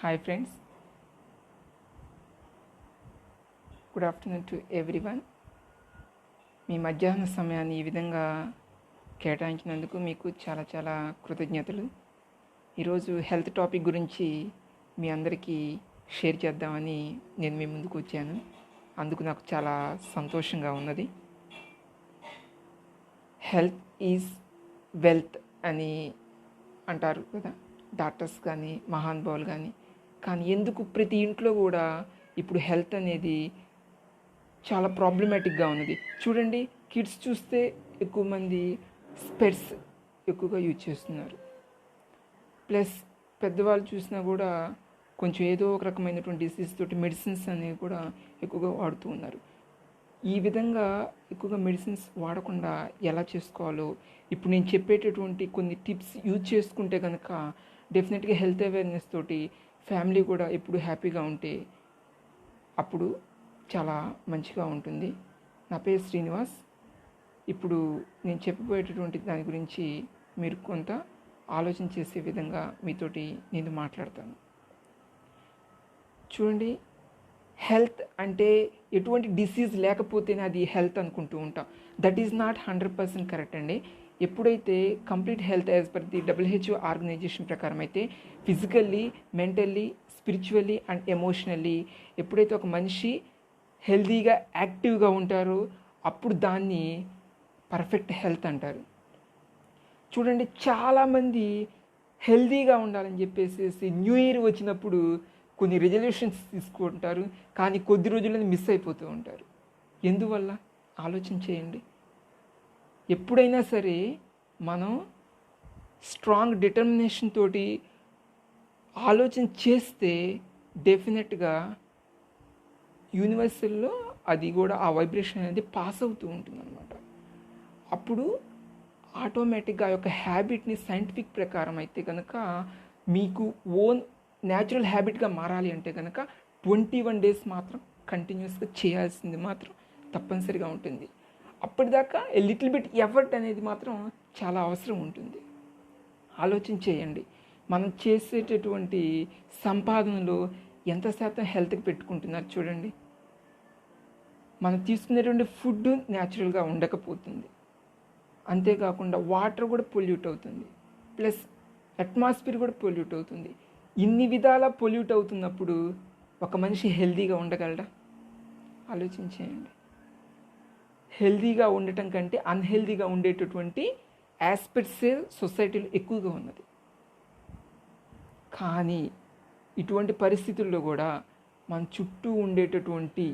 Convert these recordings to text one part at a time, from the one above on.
Hi friends, good afternoon to everyone. మీ మధ్యాహ్న సమయాన్ని ఈ విధంగా కేటాయించినందుకు మీకు చాలా చాలా కృతజ్ఞతలు. ఈరోజు హెల్త్ టాపిక్ గురించి మీ అందరికీ షేర్ చేద్దామని నేను మీ ముందుకు వచ్చాను. అందుకు నాకు చాలా సంతోషంగా ఉన్నది. హెల్త్ ఈజ్ వెల్త్ అని అంటారు కదా డాక్టర్స్ కానీ మహానుభావులు కానీ ఎందుకు ప్రతి ఇంట్లో కూడా ఇప్పుడు హెల్త్ అనేది చాలా ప్రాబ్లమాటిక్గా ఉన్నది. చూడండి, కిడ్స్ చూస్తే ఎక్కువ మంది స్పెట్స్ ఎక్కువగా యూజ్ చేస్తున్నారు. ప్లస్ పెద్దవాళ్ళు చూసినా కూడా కొంచెం ఏదో ఒక రకమైనటువంటి డిసీజ్ తోటి మెడిసిన్స్ అనేవి కూడా ఎక్కువగా వాడుతూ ఉన్నారు. ఈ విధంగా ఎక్కువగా మెడిసిన్స్ వాడకుండా ఎలా చేసుకోవాలో ఇప్పుడు నేను చెప్పేటటువంటి కొన్ని టిప్స్ యూజ్ చేసుకుంటే కనుక డెఫినెట్గా హెల్త్ అవేర్నెస్ తోటి ఫ్యామిలీ కూడా ఎప్పుడు హ్యాపీగా ఉంటే అప్పుడు చాలా మంచిగా ఉంటుంది. నా పేరు శ్రీనివాస్. ఇప్పుడు నేను చెప్పబోయేటటువంటి దాని గురించి మీరు కొంత ఆలోచన చేసే విధంగా మీతోటి నేను మాట్లాడతాను. చూడండి, హెల్త్ అంటే ఎటువంటి డిసీజ్ లేకపోతేనే అది హెల్త్ అనుకుంటూ ఉంటాం. దట్ ఈజ్ నాట్ 100% కరెక్ట్ అండి. ఎప్పుడైతే complete health as per the WHO organization ప్రకారం అయితే physically, mentally, spiritually and emotionally ఎప్పుడైతే ఒక మనిషి హెల్తీగా యాక్టివ్గా ఉంటారో అప్పుడు దాన్ని పర్ఫెక్ట్ హెల్త్ అంటారు. చూడండి, చాలామంది హెల్తీగా ఉండాలని చెప్పేసి న్యూ ఇయర్ వచ్చినప్పుడు కొన్ని రెజల్యూషన్స్ తీసుకుంటారు, కానీ కొద్ది రోజులని మిస్ అయిపోతూ ఉంటారు. ఎందువల్ల ఆలోచన చేయండి. ఎప్పుడైనా సరే మనం స్ట్రాంగ్ డిటర్మినేషన్ తోటి ఆలోచన చేస్తే డెఫినెట్గా యూనివర్సల్లో అది కూడా ఆ వైబ్రేషన్ అనేది పాస్ అవుతూ ఉంటుంది అన్నమాట. అప్పుడు ఆటోమేటిక్గా ఆ యొక్క హ్యాబిట్ని సైంటిఫిక్ ప్రకారం అయితే కనుక మీకు ఓన్ న్యాచురల్ హ్యాబిట్గా మారాలి అంటే కనుక 21 days మాత్రం కంటిన్యూస్గా చేయాల్సింది మాత్రం తప్పనిసరిగా ఉంటుంది. అప్పటిదాకా లిటిల్ బిట్ ఎఫర్ట్ అనేది మాత్రం చాలా అవసరం ఉంటుంది. ఆలోచన చేయండి, మనం చేసేటటువంటి సంపాదనలో ఎంత శాతం హెల్త్కి పెట్టుకుంటున్నారు చూడండి. మనం తీసుకునేటువంటి ఫుడ్ న్యాచురల్గా ఉండకపోతుంది, అంతేకాకుండా వాటర్ కూడా పొల్యూట్ అవుతుంది, ప్లస్ అట్మాస్ఫియర్ కూడా పొల్యూట్ అవుతుంది. ఇన్ని విధాలా పొల్యూట్ అవుతున్నప్పుడు ఒక మనిషి హెల్తీగా ఉండగలడా? ఆలోచించేయండి. హెల్తీగా ఉండటం కంటే అన్హెల్తీగా ఉండేటటువంటి ఆస్పెక్ట్సే సొసైటీలో ఎక్కువగా ఉన్నది. కానీ ఇటువంటి పరిస్థితుల్లో కూడా మన చుట్టూ ఉండేటటువంటి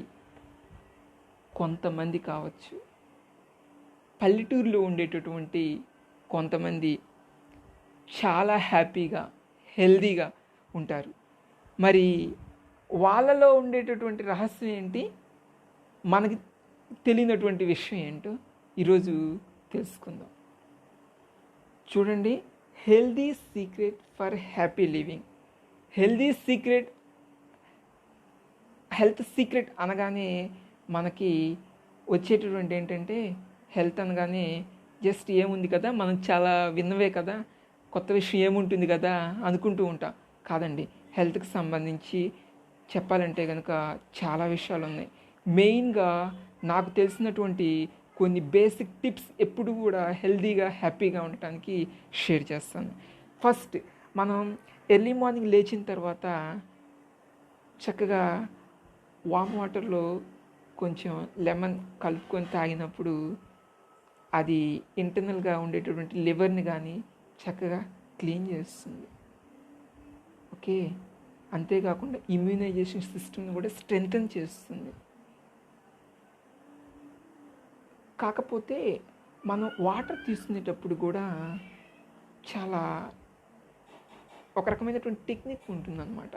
కొంతమంది కావచ్చు, పల్లెటూరులో ఉండేటటువంటి కొంతమంది చాలా హ్యాపీగా హెల్తీగా ఉంటారు. మరి వాళ్ళలో ఉండేటటువంటి రహస్యం ఏంటి, మనకి తెలియనటువంటి విషయం ఏంటో ఈరోజు తెలుసుకుందాం. చూడండి, healthy secret for happy living. Health secret అనగానే మనకి వచ్చేటటువంటి ఏంటంటే, హెల్త్ అనగానే జస్ట్ ఏముంది కదా, మనం చాలా విన్నవే కదా, కొత్త విషయం ఏముంటుంది కదా అనుకుంటూ ఉంటాం. కాదండి, హెల్త్కి సంబంధించి చెప్పాలంటే కనుక చాలా విషయాలు ఉన్నాయి. మెయిన్గా నాకు తెలిసినటువంటి కొన్ని బేసిక్ టిప్స్ ఎప్పుడు కూడా హెల్తీగా హ్యాపీగా ఉండటానికి షేర్ చేస్తాను. ఫస్ట్, మనం ఎర్లీ మార్నింగ్ లేచిన తర్వాత చక్కగా వామ్ వాటర్లో కొంచెం లెమన్ కలుపుకొని తాగినప్పుడు అది ఇంటర్నల్గా ఉండేటటువంటి లివర్ని కానీ చక్కగా క్లీన్ చేస్తుంది. ఓకే, అంతేకాకుండా ఇమ్యూనైజేషన్ సిస్టమ్ని కూడా స్ట్రెంగ్తన్ చేస్తుంది. కాకపోతే మనం వాటర్ తీసుకునేటప్పుడు కూడా చాలా ఒక రకమైనటువంటి టెక్నిక్ ఉంటుందన్నమాట.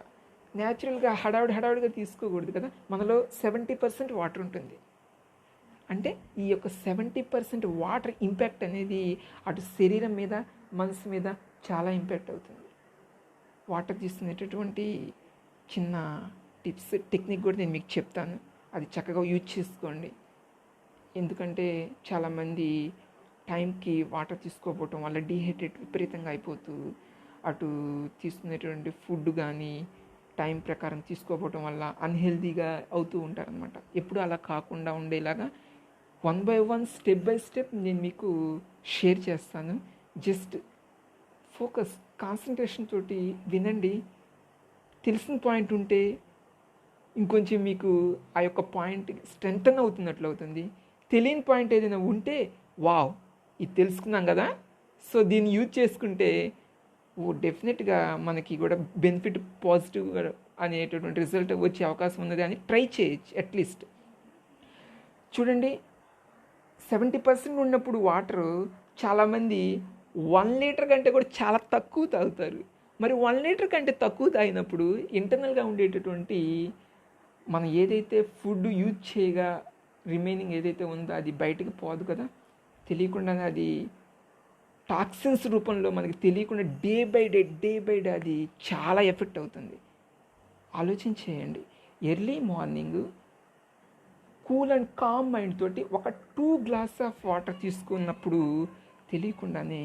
న్యాచురల్గా హడావుడిగా తీసుకోకూడదు కదా. మనలో 70% వాటర్ ఉంటుంది. అంటే ఈ యొక్క 70% వాటర్ ఇంపాక్ట్ అనేది అటు శరీరం మీద, మనసు మీద చాలా ఇంపాక్ట్ అవుతుంది. వాటర్ తీసుకునేటటువంటి చిన్న టిప్స్, టెక్నిక్ కూడా నేను మీకు చెప్తాను. అది చక్కగా యూజ్ చేసుకోండి. ఎందుకంటే చాలామంది టైంకి వాటర్ తీసుకోకపోవటం వల్ల డీహైడ్రేట్ విపరీతంగా అయిపోతూ అటు తీసుకునేటువంటి ఫుడ్ కానీ టైం ప్రకారం తీసుకోకపోవటం వల్ల అన్హెల్దీగా అవుతూ ఉంటారనమాట. ఎప్పుడు అలా కాకుండా ఉండేలాగా 1 by 1 స్టెప్ బై స్టెప్ నేను మీకు షేర్ చేస్తాను. జస్ట్ ఫోకస్, కాన్సన్ట్రేషన్ తోటి వినండి. తెలిసిన పాయింట్ ఉంటే ఇంకొంచెం మీకు ఆ యొక్క పాయింట్ స్ట్రెంగ్తన్ అవుతున్నట్లు అవుతుంది. తెలియని పాయింట్ ఏదైనా ఉంటే వావ్, ఇది తెలుసుకున్నాం కదా, సో దీన్ని యూజ్ చేసుకుంటే డెఫినెట్గా మనకి కూడా బెనిఫిట్ పాజిటివ్గా అనేటటువంటి రిజల్ట్ వచ్చే అవకాశం ఉన్నది అని ట్రై చేయొచ్చు. అట్లీస్ట్ చూడండి, 70% ఉన్నప్పుడు వాటర్ చాలామంది 1 లీటర్ కంటే కూడా చాలా తక్కువ తాగుతారు. మరి 1 లీటర్ కంటే తక్కువ తాగినప్పుడు ఇంటర్నల్గా ఉండేటటువంటి మనం ఏదైతే ఫుడ్ యూజ్ చేయగా రిమైనింగ్ ఏదైతే ఉందో అది బయటకు పోదు కదా, తెలియకుండానే అది టాక్సిన్స్ రూపంలో మనకి తెలియకుండా డే బై డే అది చాలా ఎఫెక్ట్ అవుతుంది. ఆలోచించేయండి. Early morning cool and calm mind తోటి ఒక 2 గ్లాస్ ఆఫ్ వాటర్ తీసుకున్నప్పుడు తెలియకుండానే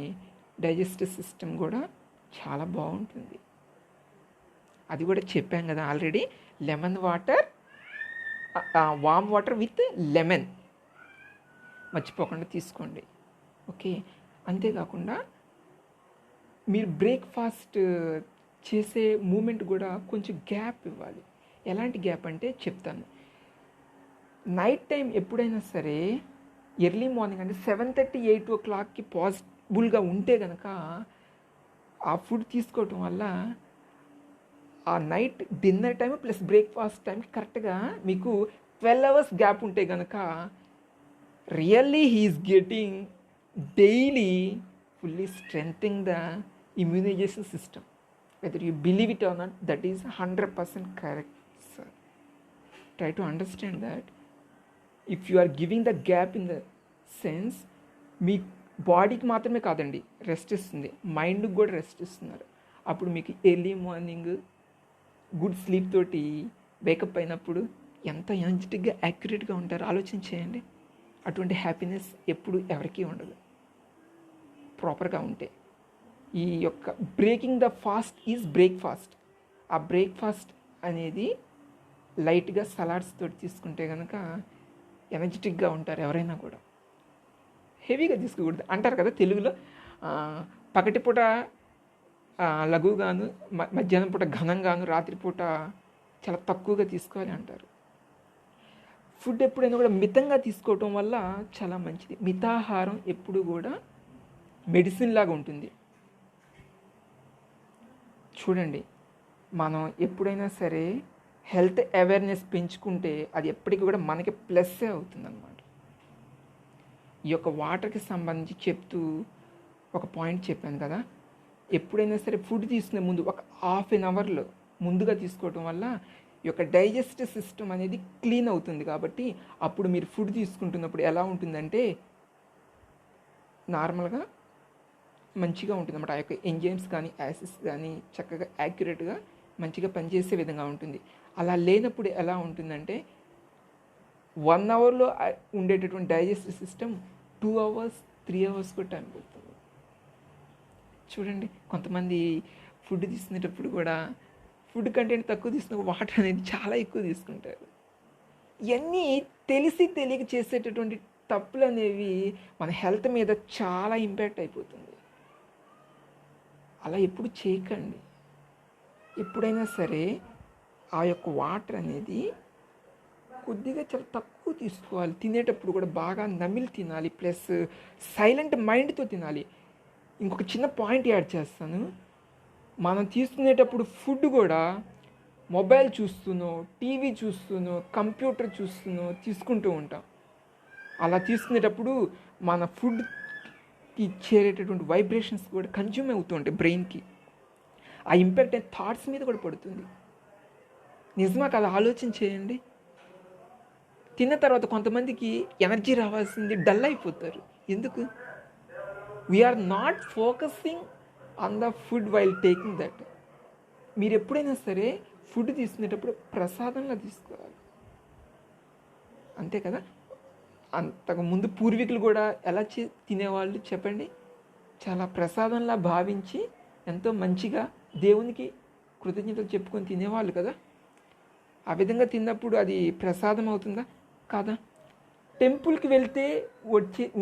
డైజెస్టివ్ సిస్టమ్ కూడా చాలా బాగుంటుంది. అది కూడా చెప్పాం కదా already, lemon water, warm water with lemon మర్చిపోకుండా తీసుకోండి. ఓకే, అంతేకాకుండా మీరు బ్రేక్ఫాస్ట్ చేసే మూమెంట్ కూడా కొంచెం గ్యాప్ ఇవ్వాలి. ఎలాంటి గ్యాప్ అంటే చెప్తాను. నైట్ టైం ఎప్పుడైనా సరే ఎర్లీ మార్నింగ్ అంటే 7:30, 8 o'clockకి పాసిబుల్గా ఉంటే కనుక ఆ ఫుడ్ తీసుకోవటం వల్ల ఆ night dinner time plus breakfast టైంకి కరెక్ట్గా మీకు 12 hours గ్యాప్ ఉంటే కనుక really he is getting daily fully strengthening the immunization system. Whether you believe it or not, that is 100% correct, sir. Try to understand that. If you are giving the gap in the sense, మీ బాడీకి మాత్రమే కాదండి rest ఇస్తుంది, మైండ్కి కూడా rest ఇస్తున్నారు. అప్పుడు మీకు early morning good sleep తోటి వేకప్ అయినప్పుడు ఎంత ఎనర్జెటిక్గా యాక్యురేట్గా ఉంటారో ఆలోచన చేయండి. అటువంటి హ్యాపీనెస్ ఎప్పుడు ఎవరికీ ఉండదు ప్రాపర్గా ఉంటే. ఈ యొక్క breaking the fast is breakfast. ఆ బ్రేక్ఫాస్ట్ అనేది లైట్గా సలాడ్స్ తోటి తీసుకుంటే కనుక ఎనర్జెటిక్గా ఉంటారు ఎవరైనా కూడా. హెవీగా తీసుకోకూడదు అంటారు కదా తెలుగులో, పగటిపూట లఘువుగాను, మధ్యాహ్నం పూట ఘనంగాను, రాత్రిపూట చాలా తక్కువగా తీసుకోవాలి అంటారు. ఫుడ్ ఎప్పుడైనా కూడా మితంగా తీసుకోవటం వల్ల చాలా మంచిది. మితాహారం ఎప్పుడు కూడా మెడిసిన్ లాగా ఉంటుంది. చూడండి, మనం ఎప్పుడైనా సరే హెల్త్ అవేర్నెస్ పెంచుకుంటే అది ఎప్పటికీ కూడా మనకి ప్లస్సే అవుతుందన్నమాట. ఈ యొక్క వాటర్కి సంబంధించి చెప్తూ ఒక పాయింట్ చెప్పాను కదా, ఎప్పుడైనా సరే ఫుడ్ తీసుకునే ముందు ఒక 1/2 hour ముందుగా తీసుకోవటం వల్ల ఈ యొక్క డైజెస్టివ్ సిస్టమ్ అనేది క్లీన్ అవుతుంది. కాబట్టి అప్పుడు మీరు ఫుడ్ తీసుకుంటున్నప్పుడు ఎలా ఉంటుందంటే నార్మల్గా మంచిగా ఉంటుంది అన్నమాట. ఆ యొక్క ఎంజైమ్స్ కానీ యాసిడ్స్ కానీ చక్కగా యాక్యురేట్గా మంచిగా పనిచేసే విధంగా ఉంటుంది. అలా లేనప్పుడు ఎలా ఉంటుందంటే 1 hourలో ఉండేటటువంటి డైజెస్టివ్ సిస్టమ్ 2 hours, 3 hours కూడా టైం పడుతుంది. చూడండి, కొంతమంది ఫుడ్ తీసుకునేటప్పుడు కూడా ఫుడ్ కంటెంట్ తక్కువ తీసుకున్న వాటర్ అనేది చాలా ఎక్కువ తీసుకుంటారు. ఇవన్నీ తెలియక చేసేటటువంటి తప్పులు అనేవి మన హెల్త్ మీద చాలా ఇంపాక్ట్ అయిపోతుంది. అలా ఎప్పుడు చేయకండి. ఎప్పుడైనా సరే ఆ యొక్క వాటర్ అనేది కొద్దిగా చాలా తక్కువ తీసుకోవాలి. తినేటప్పుడు కూడా బాగా నమిలి తినాలి, ప్లస్ సైలెంట్ మైండ్తో తినాలి. ఇంకొక చిన్న పాయింట్ యాడ్ చేస్తాను. మనం తీసుకునేటప్పుడు ఫుడ్ కూడా మొబైల్ చూస్తూనో, టీవీ చూస్తూనో, కంప్యూటర్ చూస్తూనో తీసుకుంటూ ఉంటాం. అలా తీసుకునేటప్పుడు మన ఫుడ్కి చేరేటటువంటి వైబ్రేషన్స్ కూడా కన్జ్యూమ్ అవుతూ ఉంటాయి బ్రెయిన్కి. ఆ ఇంపాక్ట్ థాట్స్ మీద కూడా పడుతుంది. నిజమా కదా? ఆలోచన చేయండి. తిన్న తర్వాత కొంతమందికి ఎనర్జీ రావాల్సింది డల్ అయిపోతారు. ఎందుకు? We are not focusing on the food while taking that. మీరు ఎప్పుడైనా సరే ఫుడ్ తీసుకునేటప్పుడు ప్రసాదంగా తీసుకోవాలి, అంతే కదా? అంతకుముందు పూర్వీకులు కూడా ఎలా తినేవాళ్ళు చెప్పండి? చాలా ప్రసాదంలా భావించి ఎంతో మంచిగా దేవునికి కృతజ్ఞతలు చెప్పుకొని తినేవాళ్ళు కదా. ఆ విధంగా తిన్నప్పుడు అది ప్రసాదం అవుతుందా కాదా? టెంపుల్కి వెళ్తే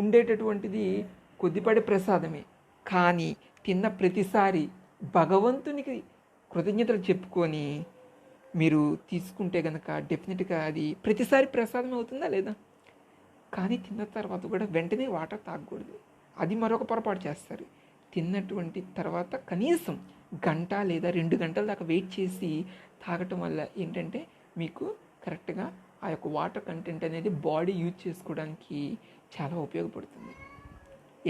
ఉండేటటువంటిది కొద్దిపాటి ప్రసాదమే, కానీ తిన్న ప్రతిసారి భగవంతునికి కృతజ్ఞతలు చెప్పుకొని మీరు తీసుకుంటే కనుక డెఫినెట్గా అది ప్రతిసారి ప్రసాదం అవుతుందా లేదా? కానీ తిన్న తర్వాత కూడా వెంటనే వాటర్ తాగకూడదు, అది మరొక పొరపాటు చేస్తారు. తిన్నటువంటి తర్వాత కనీసం గంట లేదా 2 గంటల దాకా వెయిట్ చేసి తాగటం వల్ల ఏంటంటే మీకు కరెక్ట్గా ఆ యొక్క వాటర్ కంటెంట్ అనేది బాడీ యూజ్ చేసుకోవడానికి చాలా ఉపయోగపడుతుంది.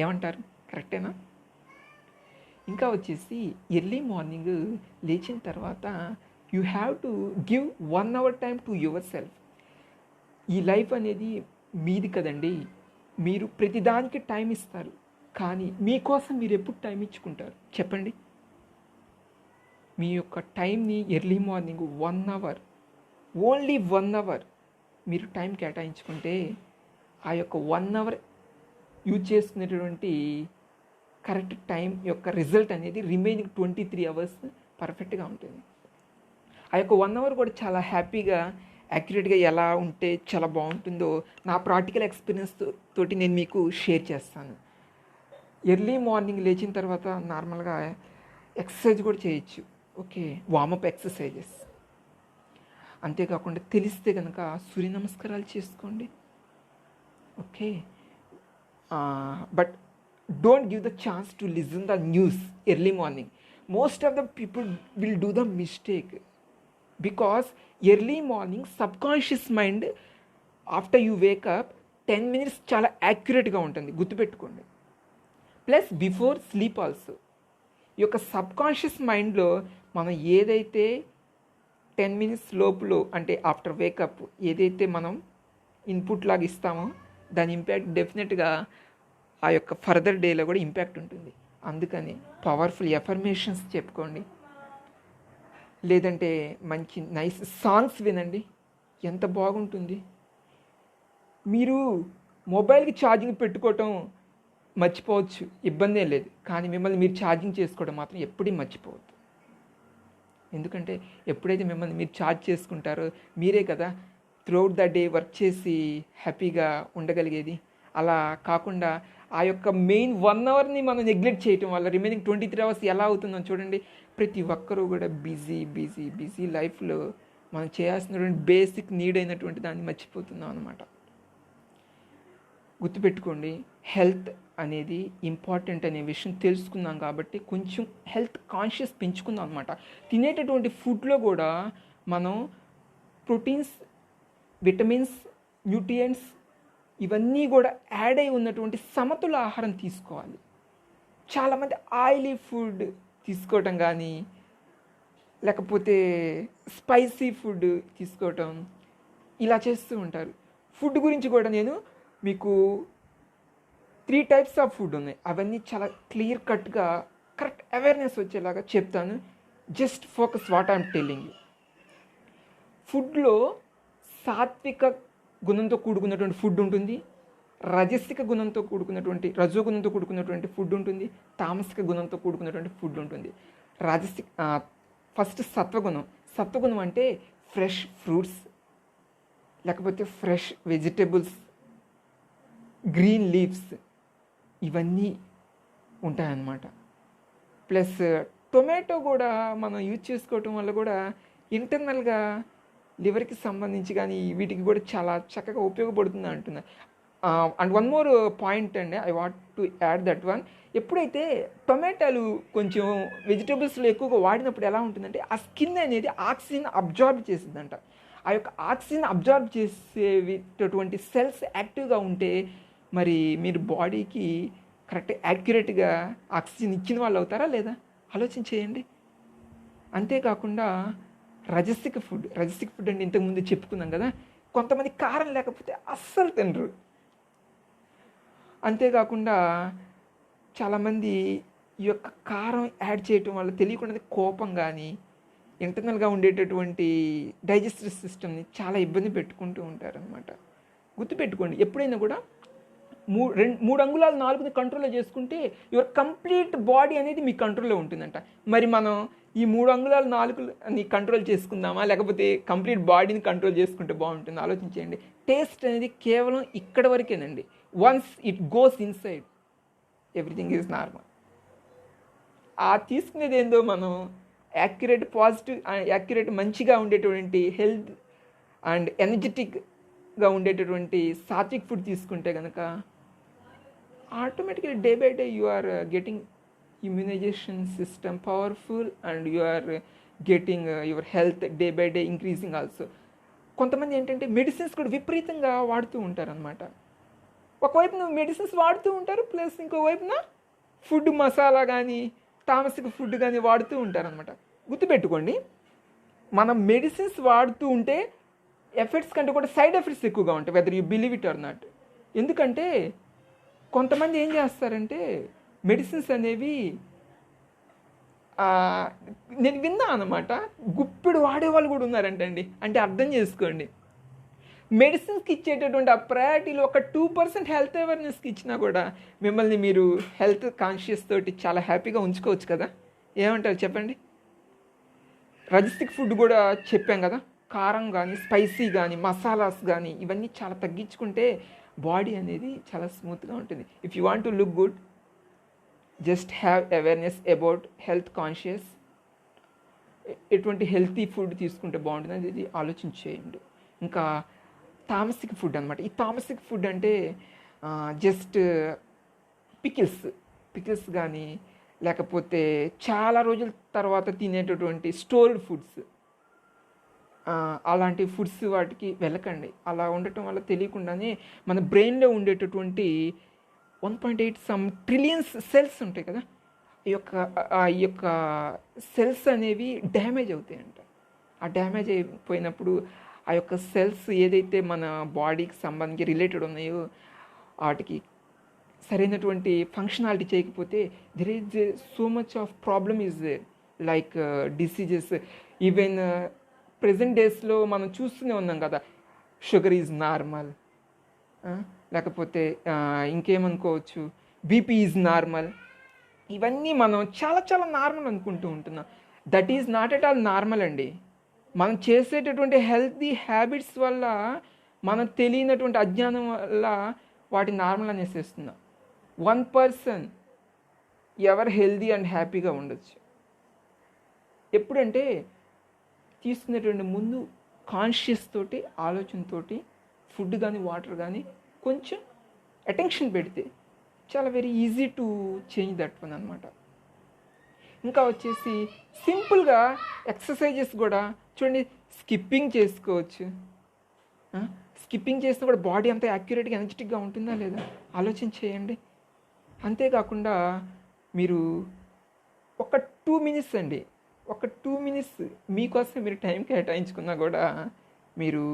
ఏమంటారు? కరెక్టేనా? ఇంకా వచ్చేసి ఎర్లీ మార్నింగ్ లేచిన తర్వాత you have to give 1 hour time to your సెల్ఫ్. ఈ లైఫ్ అనేది మీది కదండి, మీరు ప్రతిదానికి టైం ఇస్తారు, కానీ మీకోసం మీరు ఎప్పుడు టైం ఇచ్చుకుంటారు చెప్పండి? మీ యొక్క టైంని early morning 1 hour, only 1 hour మీరు టైం కేటాయించుకుంటే ఆ యొక్క 1 అవర్ యూజ్ చేసుకునేటువంటి కరెక్ట్ టైం యొక్క రిజల్ట్ అనేది రిమైనింగ్ 23 అవర్స్ పర్ఫెక్ట్గా ఉంటుంది. ఆ యొక్క 1 అవర్ కూడా చాలా హ్యాపీగా యాక్యురేట్గా ఎలా ఉంటే చాలా బాగుంటుందో నా ప్రాక్టికల్ ఎక్స్పీరియన్స్ తోటి నేను మీకు షేర్ చేస్తాను. ఎర్లీ మార్నింగ్ లేచిన తర్వాత నార్మల్గా ఎక్సర్సైజ్ కూడా చేయొచ్చు, ఓకే, వార్మప్ ఎక్సర్సైజెస్. అంతేకాకుండా తెలిస్తే కనుక సూర్య నమస్కారాలు చేసుకోండి, okay. But don't give the chance to listen the news early morning. Most of the people will do the mistake because early morning subconscious mind after you wake up 10 minutes చాలా యాక్యురేట్గా ఉంటుంది, గుర్తుపెట్టుకోండి. Plus before sleep also ఈ యొక్క subconscious మైండ్లో మనం ఏదైతే 10 minutes లోపులో అంటే ఆఫ్టర్ వేకప్ ఏదైతే మనం ఇన్పుట్ లాగా ఇస్తామో దాని ఇంపాక్ట్ డెఫినెట్గా ఆ యొక్క ఫర్దర్ డేలో కూడా ఇంపాక్ట్ ఉంటుంది. అందుకని పవర్ఫుల్ ఎఫర్మేషన్స్ చెప్పుకోండి, లేదంటే మంచి నైస్ సాంగ్స్ వినండి, ఎంత బాగుంటుంది. మీరు మొబైల్కి ఛార్జింగ్ పెట్టుకోవటం మర్చిపోవచ్చు, ఇబ్బంది ఏం లేదు, కానీ మిమ్మల్ని మీరు ఛార్జింగ్ చేసుకోవడం మాత్రం ఎప్పుడూ మర్చిపోవద్దు. ఎందుకంటే ఎప్పుడైతే మిమ్మల్ని మీరు ఛార్జ్ చేసుకుంటారో మీరే కదా త్రూఅవుట్ ద డే వర్క్ చేసి హ్యాపీగా ఉండగలిగేది. అలా కాకుండా ఆ యొక్క మెయిన్ 1 అవర్ని మనం నెగ్లెక్ట్ చేయటం వల్ల రిమైనింగ్ 23 అవర్స్ ఎలా అవుతుందో చూడండి. ప్రతి ఒక్కరూ కూడా బిజీ లైఫ్లో మనం చేయాల్సినటువంటి బేసిక్ నీడ్ అయినటువంటి దాన్ని మర్చిపోతున్నాం అన్నమాట. గుర్తుపెట్టుకోండి, హెల్త్ అనేది ఇంపార్టెంట్ అనే విషయం తెలుసుకున్నాం కాబట్టి కొంచెం హెల్త్ కాన్షియస్ పెంచుకుందాం అనమాట. తినేటటువంటి ఫుడ్లో కూడా మనం ప్రోటీన్స్, విటమిన్స్, న్యూట్రియంట్స్ ఇవన్నీ కూడా యాడ్ అయి ఉన్నటువంటి సమతుల ఆహారం తీసుకోవాలి. చాలామంది ఆయిలీ ఫుడ్ తీసుకోవటం కానీ లేకపోతే స్పైసీ ఫుడ్ తీసుకోవటం ఇలా చేస్తూ ఉంటారు. ఫుడ్ గురించి కూడా నేను మీకు 3 types ఆఫ్ ఫుడ్ ఉన్నాయి, అవన్నీ చాలా క్లియర్ కట్గా కరెక్ట్ అవేర్నెస్ వచ్చేలాగా చెప్తాను. Just focus what I'm telling you. ఫుడ్లో సాత్విక గుణంతో కూడుకున్నటువంటి ఫుడ్ ఉంటుంది, రజోగుణంతో కూడుకున్నటువంటి ఫుడ్ ఉంటుంది, తామసిక గుణంతో కూడుకున్నటువంటి ఫుడ్ ఉంటుంది. ఫస్ట్ సత్వగుణం అంటే ఫ్రెష్ ఫ్రూట్స్, లేకపోతే ఫ్రెష్ వెజిటేబుల్స్, గ్రీన్ లీవ్స్ ఇవన్నీ ఉంటాయన్నమాట. ప్లస్ టొమాటో కూడా మనం యూజ్ చేసుకోవటం వల్ల కూడా ఇంటర్నల్గా లివర్కి సంబంధించి కానీ వీటికి కూడా చాలా చక్కగా ఉపయోగపడుతుంది అంటున్నారు. అండ్ వన్ మోర్ పాయింట్ అండి, I want to add that one. ఎప్పుడైతే టొమాటోలు కొంచెం వెజిటేబుల్స్లో ఎక్కువగా వాడినప్పుడు ఎలా ఉంటుందంటే ఆ స్కిన్ అనేది ఆక్సిజన్ అబ్జార్బ్ చేస్తుందంట. ఆ యొక్క ఆక్సిజన్ అబ్జార్బ్ చేసేటటువంటి సెల్స్ యాక్టివ్గా ఉంటే మరి మీరు బాడీకి కరెక్ట్ యాక్యురేట్గా ఆక్సిజన్ ఇచ్చిన వాళ్ళు అవుతారా లేదా? ఆలోచన చేయండి. అంతేకాకుండా రజసిక్ ఫుడ్ అంటే ఇంతకుముందు చెప్పుకున్నాం కదా, కొంతమంది కారం లేకపోతే అస్సలు తినరు. అంతేకాకుండా చాలామంది ఈ యొక్క కారం యాడ్ చేయటం వల్ల తెలియకుండా కోపం కానీ ఇంటర్నల్గా ఉండేటటువంటి డైజెస్టివ్ సిస్టమ్ని చాలా ఇబ్బంది పెట్టుకుంటూ ఉంటారనమాట. గుర్తుపెట్టుకోండి, ఎప్పుడైనా కూడా మూడు అంగుళాలు 4ని కంట్రోల్లో చేసుకుంటే యువర్ కంప్లీట్ బాడీ అనేది మీ కంట్రోల్లో ఉంటుందంట. మరి మనం ఈ 3 అంగుళాలు 4ని కంట్రోల్ చేసుకుందామా, లేకపోతే కంప్లీట్ బాడీని కంట్రోల్ చేసుకుంటే బాగుంటుంది? ఆలోచించేయండి. టేస్ట్ అనేది కేవలం ఇక్కడ వరకేనండి. Once it goes inside everything is normal. ఆ తీసుకునేది ఏందో మనం యాక్యురేట్ మంచిగా ఉండేటువంటి హెల్త్ అండ్ ఎనర్జెటిక్గా ఉండేటటువంటి సాత్విక్ ఫుడ్ తీసుకుంటే కనుక automatically day by day you are getting immunization system powerful and you are getting your health day by day increasing also. కొంతమంది ఏంటంటే మెడిసిన్స్ కూడా విపరీతంగా వాడుతూ ఉంటారనమాట. ఒకవైపు నువ్వు మెడిసిన్స్ వాడుతూ ఉంటారు, ప్లస్ ఇంకోవైపున ఫుడ్ మసాలా కానీ తామసిక ఫుడ్ కానీ వాడుతూ ఉంటారనమాట. గుర్తుపెట్టుకోండి, మనం మెడిసిన్స్ వాడుతూ ఉంటే ఎఫెక్ట్స్ కంటే కూడా సైడ్ ఎఫెక్ట్స్ ఎక్కువగా ఉంటాయి, whether you believe it or not. ఎందుకంటే కొంతమంది ఏం చేస్తారంటే మెడిసిన్స్ అనేవి నేను విన్నా అనమాట, గుప్పిడు వాడేవాళ్ళు కూడా ఉన్నారంటండి. అంటే అర్థం చేసుకోండి, మెడిసిన్స్కి ఇచ్చేటటువంటి ఆ ప్రయారిటీలో ఒక 2% హెల్త్ అవేర్నెస్కి ఇచ్చినా కూడా మిమ్మల్ని మీరు హెల్త్ కాన్షియస్ తోటి చాలా హ్యాపీగా ఉంచుకోవచ్చు కదా. ఏమంటారు చెప్పండి? రజిస్టిక్ ఫుడ్ కూడా చెప్పాం కదా, కారం కానీ స్పైసీ కానీ మసాలాస్ కానీ ఇవన్నీ చాలా తగ్గించుకుంటే బాడీ అనేది చాలా స్మూత్గా ఉంటుంది. If you want to look good, just have awareness about health conscious. ఎటువంటి హెల్తీ ఫుడ్ తీసుకుంటే బాగుంటుంది అనేది ఆలోచించేయండి. ఇంకా తామసిక్ ఫుడ్ అనమాట. ఈ తామసిక్ ఫుడ్ అంటే జస్ట్ పికిల్స్ కానీ లేకపోతే చాలా రోజుల తర్వాత తినేటటువంటి స్టోర్డ్ ఫుడ్స్, అలాంటి ఫుడ్స్ వాటికి వెళ్ళకండి. అలా ఉండటం వల్ల తెలియకుండానే మన బ్రెయిన్లో ఉండేటటువంటి 1.8 సమ్ ట్రిలియన్స్ సెల్స్ ఉంటాయి కదా, ఈ యొక్క సెల్స్ అనేవి డ్యామేజ్ అవుతాయంట. ఆ డ్యామేజ్ అయిపోయినప్పుడు ఆ యొక్క సెల్స్ ఏదైతే మన బాడీకి సంబంధించి రిలేటెడ్ ఉన్నాయో వాటికి సరైనటువంటి ఫంక్షనాలిటీ చేయకపోతే there is so much of problem is there, like diseases. Even present డేస్లో మనం చూస్తూనే ఉన్నాం కదా, షుగర్ ఈజ్ నార్మల్, లేకపోతే ఇంకేమనుకోవచ్చు, బీపీ ఈజ్ నార్మల్. ఇవన్నీ మనం చాలా చాలా నార్మల్ అనుకుంటూ ఉంటున్నాం. That is not at all normal అండి. మనం చేసేటటువంటి హెల్తీ హ్యాబిట్స్ వల్ల, మనం తెలియనటువంటి అజ్ఞానం వల్ల వాటి నార్మల్ అనేసేస్తున్నాం. 1% ఎవరు హెల్తీ అండ్ హ్యాపీగా ఉండొచ్చు ఎప్పుడంటే తీసుకునేటువంటి ముందు కాన్షియస్ తోటి ఆలోచనతోటి ఫుడ్ కానీ వాటర్ కానీ కొంచెం అటెన్షన్ పెడితే చాలా very easy to change that one అనమాట. ఇంకా వచ్చేసి సింపుల్గా ఎక్సర్సైజెస్ కూడా చూడండి, స్కిప్పింగ్ చేసుకోవచ్చు. స్కిప్పింగ్ చేస్తే కూడా బాడీ అంతా యాక్యురేట్గా ఎనర్జెటిక్గా ఉంటుందా లేదా ఆలోచన చేయండి. అంతేకాకుండా మీరు ఒక 2 మినిట్స్ అండి, ఒక 2 మినిట్స్ మీకోసం మీరు టైం కేటాయించుకున్నా కూడా మీరు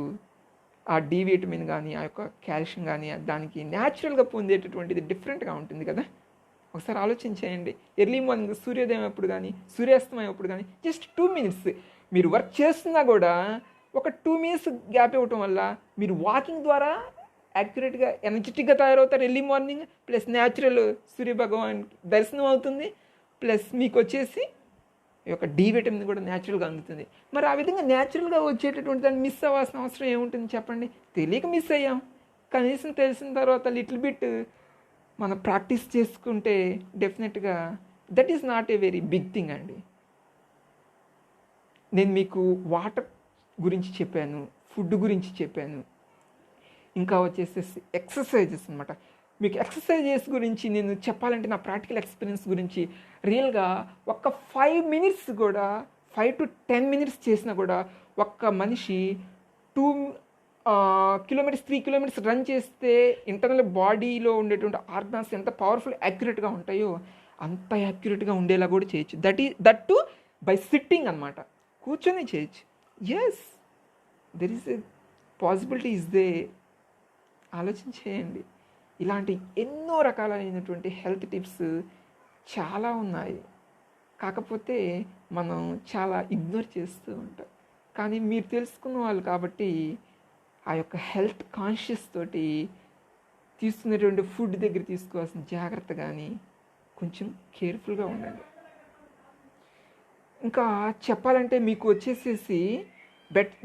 ఆ డి విటమిన్ కానీ ఆ యొక్క కాల్షియం కానీ దానికి న్యాచురల్గా పొందేటటువంటిది డిఫరెంట్గా ఉంటుంది కదా. ఒకసారి ఆలోచన చేయండి. ఎర్లీ మార్నింగ్ సూర్యోదయం అప్పుడు కానీ సూర్యాస్తమయం అప్పుడు కానీ జస్ట్ 2 మినిట్స్ మీరు వర్క్ చేస్తున్నా కూడా ఒక 2 మినిట్స్ గ్యాప్ ఇవ్వటం వల్ల మీరు వాకింగ్ ద్వారా యాక్యురేట్గా ఎనర్జెటిక్గా తయారవుతారు early morning. Plus natural Surya Bhagwan దర్శనం అవుతుంది. ప్లస్ మీకు వచ్చేసి ఈ యొక్క డి విటమిన్ కూడా న్యాచురల్గా అందుతుంది. మరి ఆ విధంగా న్యాచురల్గా వచ్చేటటువంటి దాన్ని మిస్ అవ్వాల్సిన అవసరం ఏముంటుంది చెప్పండి? తెలియక మిస్ అయ్యాం. కనీసం తెలిసిన తర్వాత లిటిల్ బిట్ మనం ప్రాక్టీస్ చేసుకుంటే డెఫినెట్గా that is not a very big thing అండి. నేను మీకు వాటర్ గురించి చెప్పాను, ఫుడ్ గురించి చెప్పాను, ఇంకా వచ్చేసేసి ఎక్సర్సైజెస్ అనమాట. మీకు ఎక్సర్సైజెస్ గురించి నేను చెప్పాలంటే నా ప్రాక్టికల్ ఎక్స్పీరియన్స్ గురించి రియల్గా ఒక 5 మినిట్స్ కూడా 5 to 10 మినిట్స్ చేసినా కూడా ఒక్క మనిషి 2 కిలోమీటర్స్ 3 కిలోమీటర్స్ రన్ చేస్తే ఇంటర్నల్ బాడీలో ఉండేటువంటి ఆర్గాన్స్ ఎంత పవర్ఫుల్ యాక్యురేట్గా ఉంటాయో అంత యాక్యురేట్గా ఉండేలా కూడా చేయొచ్చు. దట్ టు బై సిట్టింగ్ అనమాట, కూర్చొని చేయొచ్చు. Yes, there is a possibility is there. ఆలోచన చేయండి. ఇలాంటి ఎన్నో రకాలైనటువంటి హెల్త్ టిప్స్ చాలా ఉన్నాయి, కాకపోతే మనం చాలా ఇగ్నోర్ చేస్తూ ఉంటాం. కానీ మీరు తెలుసుకున్న వాళ్ళు కాబట్టి ఆ యొక్క హెల్త్ కాన్షియస్ తోటి తీసుకునేటువంటి ఫుడ్ దగ్గర తీసుకోవాల్సిన జాగ్రత్త కానీ కొంచెం కేర్ఫుల్గా ఉండండి. ఇంకా చెప్పాలంటే మీకు వచ్చేసేసి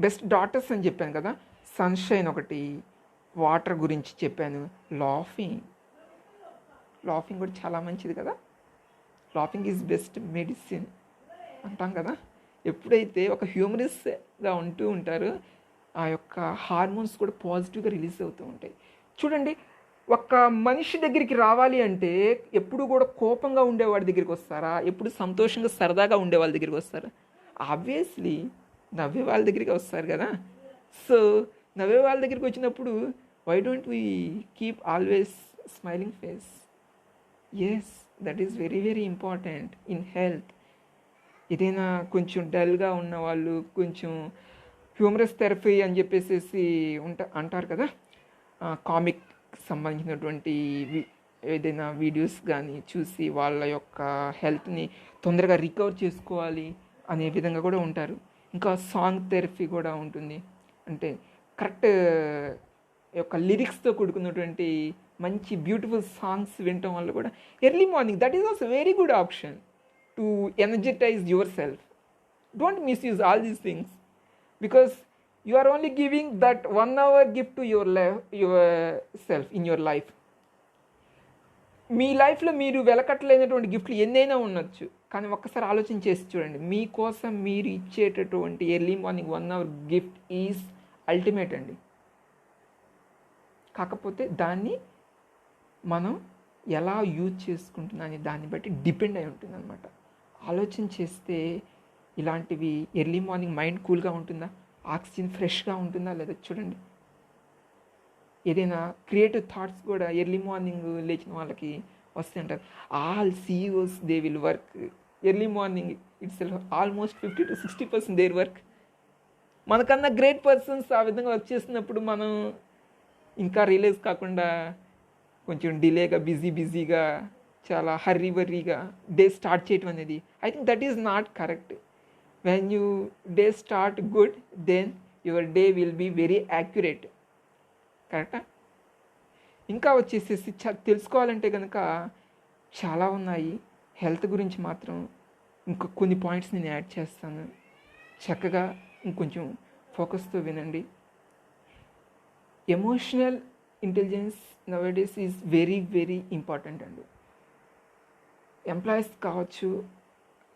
బెస్ట్ డాటర్స్ అని చెప్పాను కదా, సన్షైన్ ఒకటి, వాటర్ గురించి చెప్పాను, లాఫింగ్ కూడా చాలా మంచిది కదా. లాఫింగ్ ఈజ్ బెస్ట్ మెడిసిన్ అంటాం కదా. ఎప్పుడైతే ఒక హ్యూమరస్గా ఉంటూ ఉంటారో ఆ యొక్క హార్మోన్స్ కూడా పాజిటివ్గా రిలీజ్ అవుతూ ఉంటాయి. చూడండి, ఒక మనిషి దగ్గరికి రావాలి అంటే ఎప్పుడు కూడా కోపంగా ఉండేవాడి దగ్గరికి వస్తారా, ఎప్పుడు సంతోషంగా సరదాగా ఉండే వాళ్ళ దగ్గరికి వస్తారా? ఆబ్వియస్లీ నవ్వే వాళ్ళ దగ్గరికి వస్తారు కదా. సో నవ్వే వాళ్ళ దగ్గరికి వచ్చినప్పుడు why don't we keep always smiling face? Yes, that is very very important in health. ఏదైనా కొంచెం డల్గా ఉన్న వాళ్ళు కొంచెం హ్యూమరస్ థెరపీ అని చెప్పేసి అంటారు కదా, కామిక్ సంబంధించినటువంటి ఏదైనా వీడియోస్ కానీ చూసి వాళ్ళ యొక్క హెల్త్ని తొందరగా రికవర్ చేసుకోవాలి అనే విధంగా కూడా ఉంటారు. ఇంకా సాంగ్ థెరపీ కూడా ఉంటుంది. అంటే కరెక్ట్ యొక్క లిరిక్స్తో కూడుకున్నటువంటి మంచి బ్యూటిఫుల్ సాంగ్స్ వినటం వల్ల కూడా early morning that is also very good option to energise your self. Don't misuse all these things because you are only giving that 1 hour gift to yourself in your life. మీ లైఫ్లో మీరు వెలకట్టలేనటువంటి గిఫ్ట్లు ఎన్నైనా ఉండొచ్చు, కానీ ఒక్కసారి ఆలోచన చేసి చూడండి, మీకోసం మీరు ఇచ్చేటటువంటి early morning 1 hour gift is ultimate అండి. కాకపోతే దాన్ని మనం ఎలా యూజ్ చేసుకుంటున్నా అనే దాన్ని బట్టి డిపెండ్ అయి ఉంటుంది అనమాట. ఆలోచన చేస్తే ఇలాంటివి ఎర్లీ మార్నింగ్ మైండ్ కూల్గా ఉంటుందా, ఆక్సిజన్ ఫ్రెష్గా ఉంటుందా లేదా చూడండి. ఏదైనా క్రియేటివ్ థాట్స్ కూడా ఎర్లీ మార్నింగ్ లేచిన వాళ్ళకి వస్తూ ఉంటారు. All CEOs they will work early morning it's almost 50 to 60% their work. మనకన్నా గ్రేట్ పర్సన్స్ ఆ విధంగా వర్క్ చేస్తున్నప్పుడు మనం ఇంకా రియలైజ్ కాకుండా కొంచెం డిలేగా బిజీగా చాలా హర్రీగా డే స్టార్ట్ చేయటం అనేది I think that is not correct. When you day start good, then your day will be very accurate. కరెక్టా? ఇంకా వచ్చేసేసి తెలుసుకోవాలంటే కనుక చాలా ఉన్నాయి. హెల్త్ గురించి మాత్రం ఇంకా కొన్ని పాయింట్స్ నేను యాడ్ చేస్తాను. చక్కగా ఇంకొంచెం ఫోకస్తో వినండి. Emotional intelligence నౌడేస్ is very very important అండి. ఎంప్లాయీస్ కావచ్చు,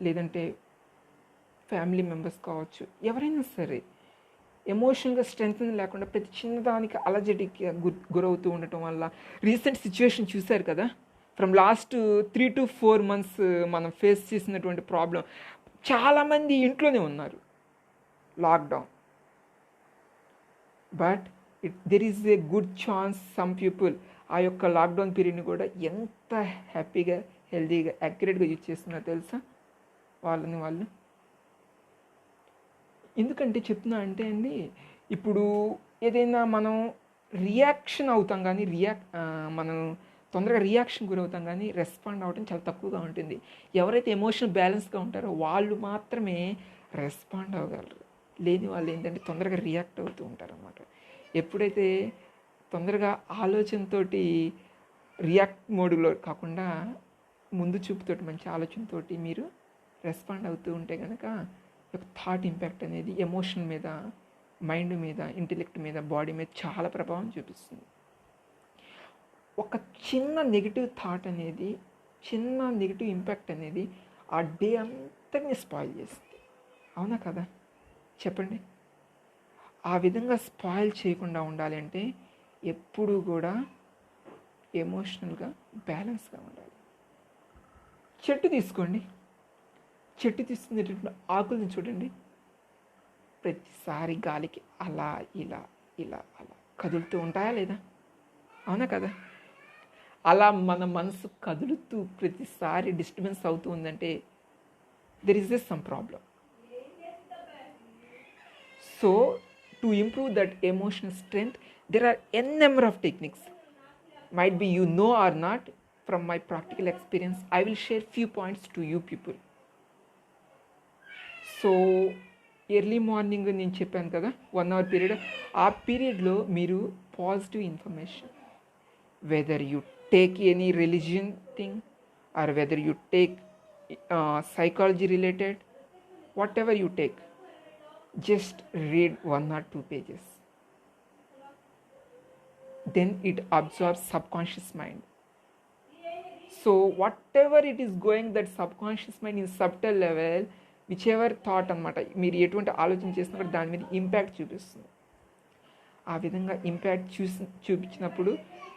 లేదంటే ఫ్యామిలీ మెంబర్స్ కావచ్చు, ఎవరైనా సరే ఎమోషనల్గా స్ట్రెంగ్త్ లేకుండా ప్రతి చిన్నదానికి అలజడికి గురవుతూ ఉండటం వల్ల రీసెంట్ సిచ్యువేషన్ చూశారు కదా, ఫ్రమ్ లాస్ట్ 3 to 4 months మనం ఫేస్ చేసినటువంటి ప్రాబ్లం. చాలామంది ఇంట్లోనే ఉన్నారు, lockdown. But there is a good chance some people ఆ యొక్క లాక్డౌన్ పీరియడ్ని కూడా ఎంత హ్యాపీగా హెల్తీగా యాక్యురేట్గా యూజ్ చేస్తున్నారో తెలుసా వాళ్ళు. ఎందుకంటే చెప్తున్నా అంటే అండి, ఇప్పుడు ఏదైనా మనం రియాక్షన్ అవుతాం కానీ మనం తొందరగా రియాక్షన్ గురవుతాం కానీ రెస్పాండ్ అవ్వడం చాలా తక్కువగా ఉంటుంది. ఎవరైతే ఎమోషనల్ బ్యాలెన్స్గా ఉంటారో వాళ్ళు మాత్రమే రెస్పాండ్ అవ్వగలరు. లేని వాళ్ళు ఏంటంటే తొందరగా రియాక్ట్ అవుతూ ఉంటారు అన్నమాట. ఎప్పుడైతే తొందరగా ఆలోచనతో రియాక్ట్ మోడ్లో కాకుండా ముందు చూపుతోటి మంచి ఆలోచనతోటి మీరు రెస్పాండ్ అవుతూ ఉంటే కనుక ఒక థాట్ ఇంపాక్ట్ అనేది ఎమోషన్ మీద, మైండ్ మీద, ఇంటెలెక్ట్ మీద, బాడీ మీద చాలా ప్రభావం చూపిస్తుంది. ఒక చిన్న నెగిటివ్ థాట్ అనేది, చిన్న నెగిటివ్ ఇంపాక్ట్ అనేది ఆ డే అంతటిని స్పాయిల్ చేస్తుంది. అవునా కదా? చెప్పండి. ఆ విధంగా స్పాయిల్ చేయకుండా ఉండాలి అంటే ఎప్పుడూ కూడా ఎమోషనల్గా బ్యాలెన్స్గా ఉండాలి. చెట్టు తీసుకోండి, చెట్టు తీసుకునేటటువంటి ఆకుల్ని చూడండి, ప్రతిసారి గాలికి అలా ఇలా అలా కదులుతూ ఉంటాయా లేదా? అవునా కదా? అలా మన మనసు కదులుతూ ప్రతిసారి డిస్టర్బెన్స్ అవుతూ ఉందంటే there is some problem. So to improve that emotional strength there are n number of techniques. Might be you know or not. From my practical experience, I will share few points to you people. So early morning నేను చెప్పాను కదా 1 hour period, ఆ పీరియడ్లో మీరు positive information, whether you take any religion thing or whether you take psychology related, whatever you take, just read 1 or 2 pages. Then it absorbs subconscious mind. So whatever it is going, that subconscious mind in subtle level, whichever thought అనమాట, మీరు ఎటువంటి ఆలోచన చేసినా కూడా దాని మీద impact చూపిస్తుంది. ఆ విధంగా ఇంపాక్ట్ చూపించినప్పుడు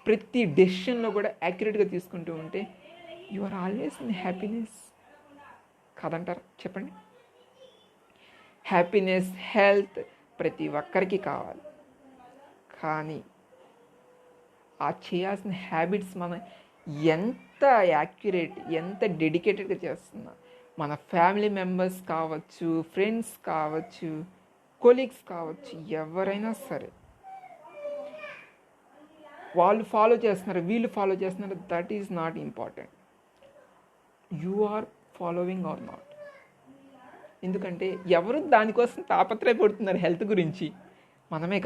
ప్రతి డెసిషన్లో కూడా యాక్యురేట్గా తీసుకుంటూ ఉంటే you are always in happiness. కాదంటారా చెప్పండి? హ్యాపీనెస్, హెల్త్ ప్రతి ఒక్కరికి కావాలి. కానీ ఆ చేయాల్సిన హ్యాబిట్స్ మనం ఎంత యాక్యురేట్, ఎంత డెడికేటెడ్గా చేస్తున్నా, మన ఫ్యామిలీ మెంబర్స్ కావచ్చు, ఫ్రెండ్స్ కావచ్చు, కొలీగ్స్ కావచ్చు, ఎవరైనా సరే వాళ్ళు ఫాలో చేస్తున్నారు, వీళ్ళు ఫాలో చేస్తున్నారు, that is not important. You are following or not. ఎందుకంటే ఎవరు దానికోసం తాపత్రయపడుతున్నారు? హెల్త్ గురించి మనమే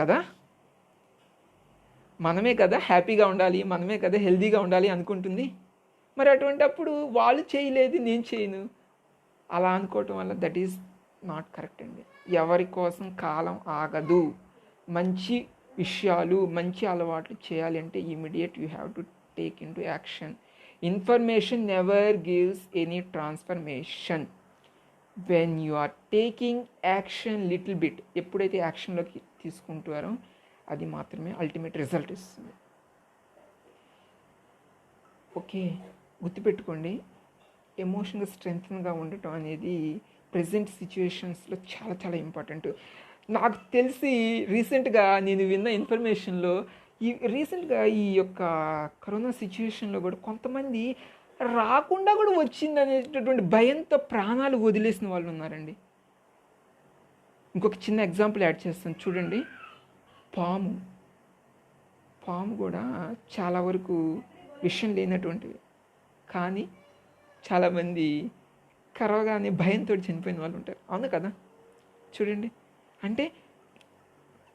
కదా హ్యాపీగా ఉండాలి, మనమే కదా హెల్తీగా ఉండాలి అనుకుంటుంది. మరి అటువంటప్పుడు వాళ్ళు చేయలేదు, నేను చేయను అలా అనుకోవటం వల్ల దట్ ఈజ్ నాట్ కరెక్ట్ అండి. ఎవరి కోసం కాలం ఆగదు. మంచి విషయాలు, మంచి అలవాట్లు చేయాలి అంటే immediate you have to take in to action. Information never gives any transformation. When you are taking action little bit, ఎప్పుడైతే యాక్షన్లోకి తీసుకుంటారో అది మాత్రమే అల్టిమేట్ రిజల్ట్ ఇస్తుంది. ఓకే, గుర్తుపెట్టుకోండి, ఎమోషనల్గా స్ట్రెంగ్త్గా ఉండటం అనేది ప్రజెంట్ సిచ్యువేషన్స్లో చాలా చాలా ఇంపార్టెంట్. నాకు తెలిసి రీసెంట్గా నేను విన్న ఇన్ఫర్మేషన్లో ఈ యొక్క కరోనా సిచ్యువేషన్లో కూడా కొంతమంది రాకుండా కూడా వచ్చింది అనేటటువంటి భయంతో ప్రాణాలు వదిలేసిన వాళ్ళు ఉన్నారండి. ఇంకొక చిన్న ఎగ్జాంపుల్ యాడ్ చేస్తాను చూడండి. పాము కూడా చాలా వరకు విషయం లేనటువంటివి, కానీ చాలామంది కరవగానే భయంతో చనిపోయిన వాళ్ళు ఉంటారు. అవును కదా? చూడండి, అంటే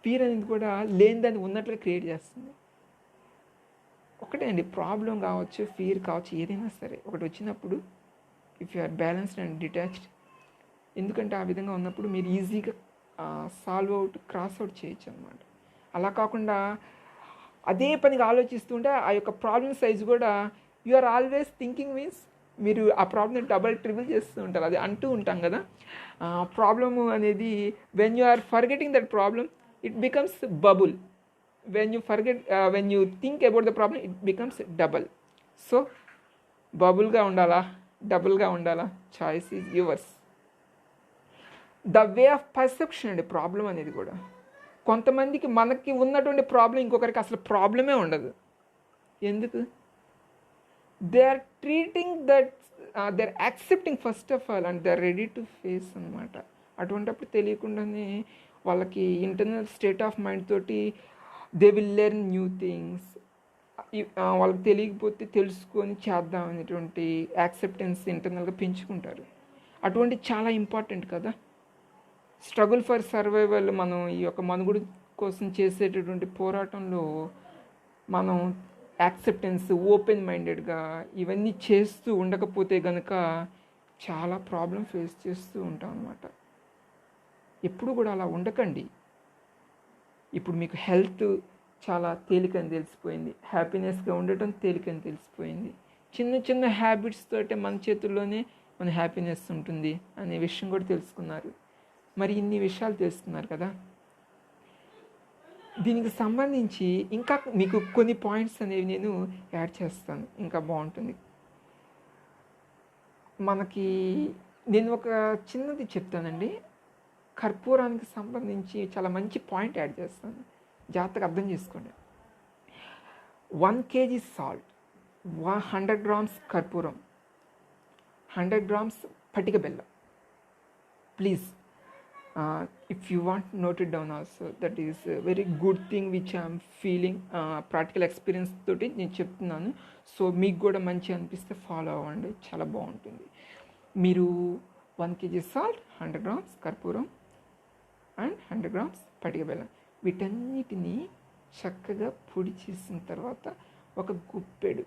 ఫియర్ అనేది కూడా లేనిదాన్ని ఉన్నట్లుగా క్రియేట్ చేస్తుంది. ఒకటే అండి, ప్రాబ్లం కావచ్చు, ఫియర్ కావచ్చు, ఏదైనా సరే ఒకటి వచ్చినప్పుడు if you are balanced and detached, ఎందుకంటే ఆ విధంగా ఉన్నప్పుడు మీరు ఈజీగా సాల్వ్ అవుట్, క్రాస్ అవుట్ చేయొచ్చు అనమాట. అలా కాకుండా అదే పనిగా ఆలోచిస్తుంటే ఆ యొక్క ప్రాబ్లమ్ సైజ్ కూడా you are always thinking means మీరు ఆ ప్రాబ్లమ్ డబల్ ట్రిబుల్ చేస్తూ ఉంటారు. అది అంటూ ఉంటాం కదా, ప్రాబ్లము అనేది when you are forgetting that problem it becomes bubble. when you think about the problem it becomes double. So బబుల్గా ఉండాలా, డబుల్గా ఉండాలా, choice is yours. The way of perception అండి ప్రాబ్లం అనేది కూడా. కొంతమందికి మనకి ఉన్నటువంటి ప్రాబ్లం ఇంకొకరికి అసలు ప్రాబ్లమే ఉండదు. ఎందుకు? They are treating that, they are accepting first of all and they are ready to face అనమాట. అటువంటిప్పుడు తెలియకుండానే వాళ్ళకి ఇంటర్నల్ స్టేట్ ఆఫ్ మైండ్ తోటి they will learn new things. వాళ్ళకి తెలియకపోతే తెలుసుకొని చేద్దాం అనేటువంటి యాక్సెప్టెన్స్ ఇంటర్నల్గా పెంచుకుంటారు. అటువంటి చాలా ఇంపార్టెంట్ కదా. స్ట్రగుల్ ఫర్ సర్వైవల్, మనం ఈ యొక్క మనుగడ కోసం చేసేటటువంటి పోరాటంలో మనం యాక్సెప్టెన్స్, ఓపెన్ మైండెడ్గా ఇవన్నీ చేస్తూ ఉండకపోతే కనుక చాలా ప్రాబ్లం ఫేస్ చేస్తూ ఉంటాం అన్నమాట. ఎప్పుడు కూడా అలా ఉండకండి. ఇప్పుడు మీకు హెల్త్ చాలా తేలికని తెలిసిపోయింది, హ్యాపీనెస్గా ఉండటం తేలికని తెలిసిపోయింది. చిన్న చిన్న హ్యాబిట్స్ తోటే మన చేతుల్లోనే మన హ్యాపీనెస్ ఉంటుంది అనే విషయం కూడా తెలుసుకున్నారు. మరి ఇన్ని విషయాలు తెలుసుకున్నారు కదా, దీనికి సంబంధించి ఇంకా మీకు కొన్ని పాయింట్స్ అనేవి నేను యాడ్ చేస్తాను, ఇంకా బాగుంటుంది. నేను ఒక చిన్నది చెప్తానండి. కర్పూరానికి సంబంధించి చాలా మంచి పాయింట్ యాడ్ చేస్తాను, జాగ్రత్తగా అర్థం చేసుకోండి. 1 kg సాల్ట్, 100 grams కర్పూరం, 100 grams పటిక బెల్లం. Please if you want note it down also. That is very good thing which I'm feeling. Practical experience తోటి నేను చెప్తున్నాను. సో మీకు కూడా మంచి అనిపిస్తే ఫాలో అవ్వండి, చాలా బాగుంటుంది. మీరు 1 kg సాల్ట్, 100 grams కర్పూరం అండ్ 100 grams పటిక బెల్లం, వీటన్నిటినీ చక్కగా పొడి చేసిన తర్వాత ఒక గుప్పెడు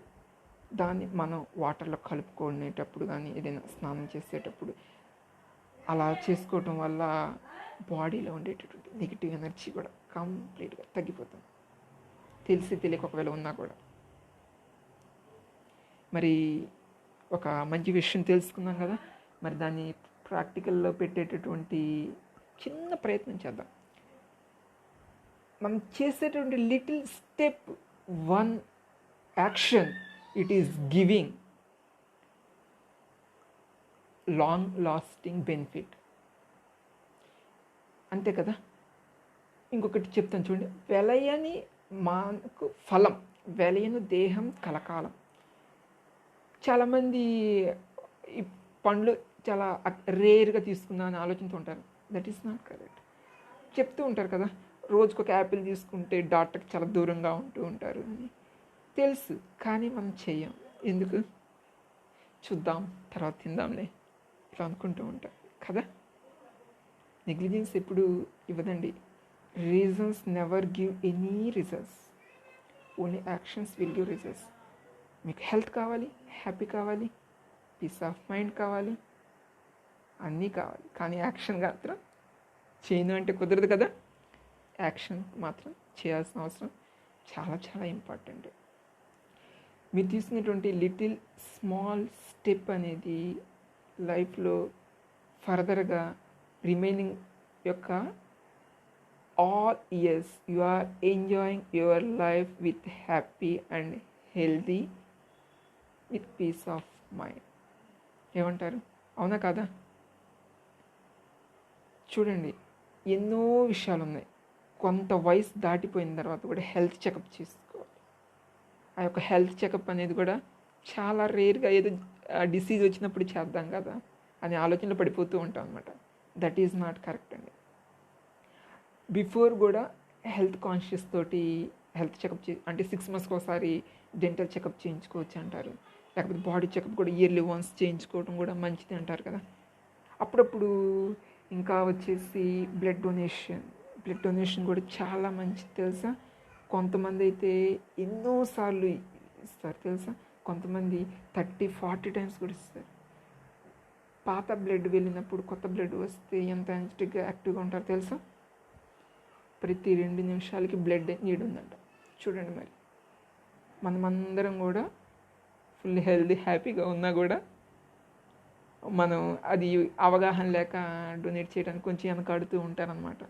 దాన్ని మనం వాటర్లో కలుపుకునేటప్పుడు కానీ ఏదైనా స్నానం చేసేటప్పుడు అలా చేసుకోవటం వల్ల బాడీలో ఉండేటటువంటి నెగిటివ్ ఎనర్జీ కూడా కంప్లీట్గా తగ్గిపోతుంది. తెలిసి తెలియక ఒకవేళ ఉన్నా కూడా. మరి ఒక మంచి విషయం తెలుసుకున్నాం కదా, మరి దాన్ని ప్రాక్టికల్లో పెట్టేటటువంటి చిన్న ప్రయత్నం చేద్దాం. మనం చేసేటువంటి little step, one action, it is giving long lasting benefit. అంతే కదా. ఇంకొకటి చెప్తాను చూడండి, వెలయని మనకు ఫలం, వెలయను దేహం కలకాలం. చాలామంది ఈ పండ్లు చాలా రేర్గా తీసుకుందాం అని ఆలోచిస్తూ ఉంటారు. That is not correct. చెప్తూ ఉంటారు కదా, రోజుకు ఒక యాపిల్ తీసుకుంటే డాక్టర్కి చాలా దూరంగా ఉంటూ ఉంటారు అని తెలుసు, కానీ మనం చెయ్యం. ఎందుకు? చూద్దాం, తర్వాత తిందాంలే, ఇట్లా అనుకుంటూ ఉంటాం కదా. నెగ్లిజెన్స్ ఎప్పుడు ఇవ్వదండి. Reasons never give any results, only actions will give results. మీకు హెల్త్ కావాలి, హ్యాపీ కావాలి, పీస్ ఆఫ్ మైండ్ కావాలి, అన్నీ కావాలి, కానీ యాక్షన్ మాత్రం చేయను అంటే కుదరదు కదా. యాక్షన్ మాత్రం చేయాల్సిన అవసరం చాలా చాలా ఇంపార్టెంట్. మీరు తీసుకునేటువంటి లిటిల్ స్మాల్ స్టెప్ అనేది లైఫ్లో ఫర్దర్గా రిమైనింగ్ యొక్క all years you are enjoying your life with happy and healthy, with peace of mind. ఏమంటారు? అవునా కాదా? చూడండి, ఎన్నో విషయాలు ఉన్నాయి. కొంత వయసు దాటిపోయిన తర్వాత కూడా హెల్త్ చెకప్ చేసుకోవాలి. ఆ యొక్క హెల్త్ చెకప్ అనేది కూడా చాలా రేర్గా ఏదో డిసీజ్ వచ్చినప్పుడు చేద్దాం కదా అనే ఆలోచనలో పడిపోతూ ఉంటాం అనమాట. దట్ ఈజ్ నాట్ కరెక్ట్ అండి. బిఫోర్ కూడా హెల్త్ కాన్షియస్ తోటి హెల్త్ చెకప్ అంటే 6 monthsకి ఒకసారి డెంటల్ చెకప్ చేయించుకోవచ్చు అంటారు. లేకపోతే బాడీ చెకప్ కూడా ఇయర్లీ వన్స్ చేయించుకోవడం కూడా మంచిది అంటారు కదా. అప్పుడప్పుడు ఇంకా వచ్చేసి బ్లడ్ డొనేషన్ కూడా చాలా మంచిది తెలుసా. కొంతమంది అయితే ఎన్నోసార్లు ఇస్తారు తెలుసా. కొంతమంది 30-40 times కూడా ఇస్తారు. పాత బ్లడ్ వెళ్ళినప్పుడు కొత్త బ్లడ్ వస్తే ఎంత ఎనర్జెటిక్గా యాక్టివ్గా ఉంటారు తెలుసా. ప్రతి 2 నిమిషాలకి బ్లడ్ నీడ్ ఉందంట. చూడండి, మరి మనమందరం కూడా ఫుల్ హెల్దీ హ్యాపీగా ఉన్నా కూడా మనం అది అవగాహన లేక డొనేట్ చేయడానికి కొంచెం వెనకాడుతూ ఉంటారనమాట.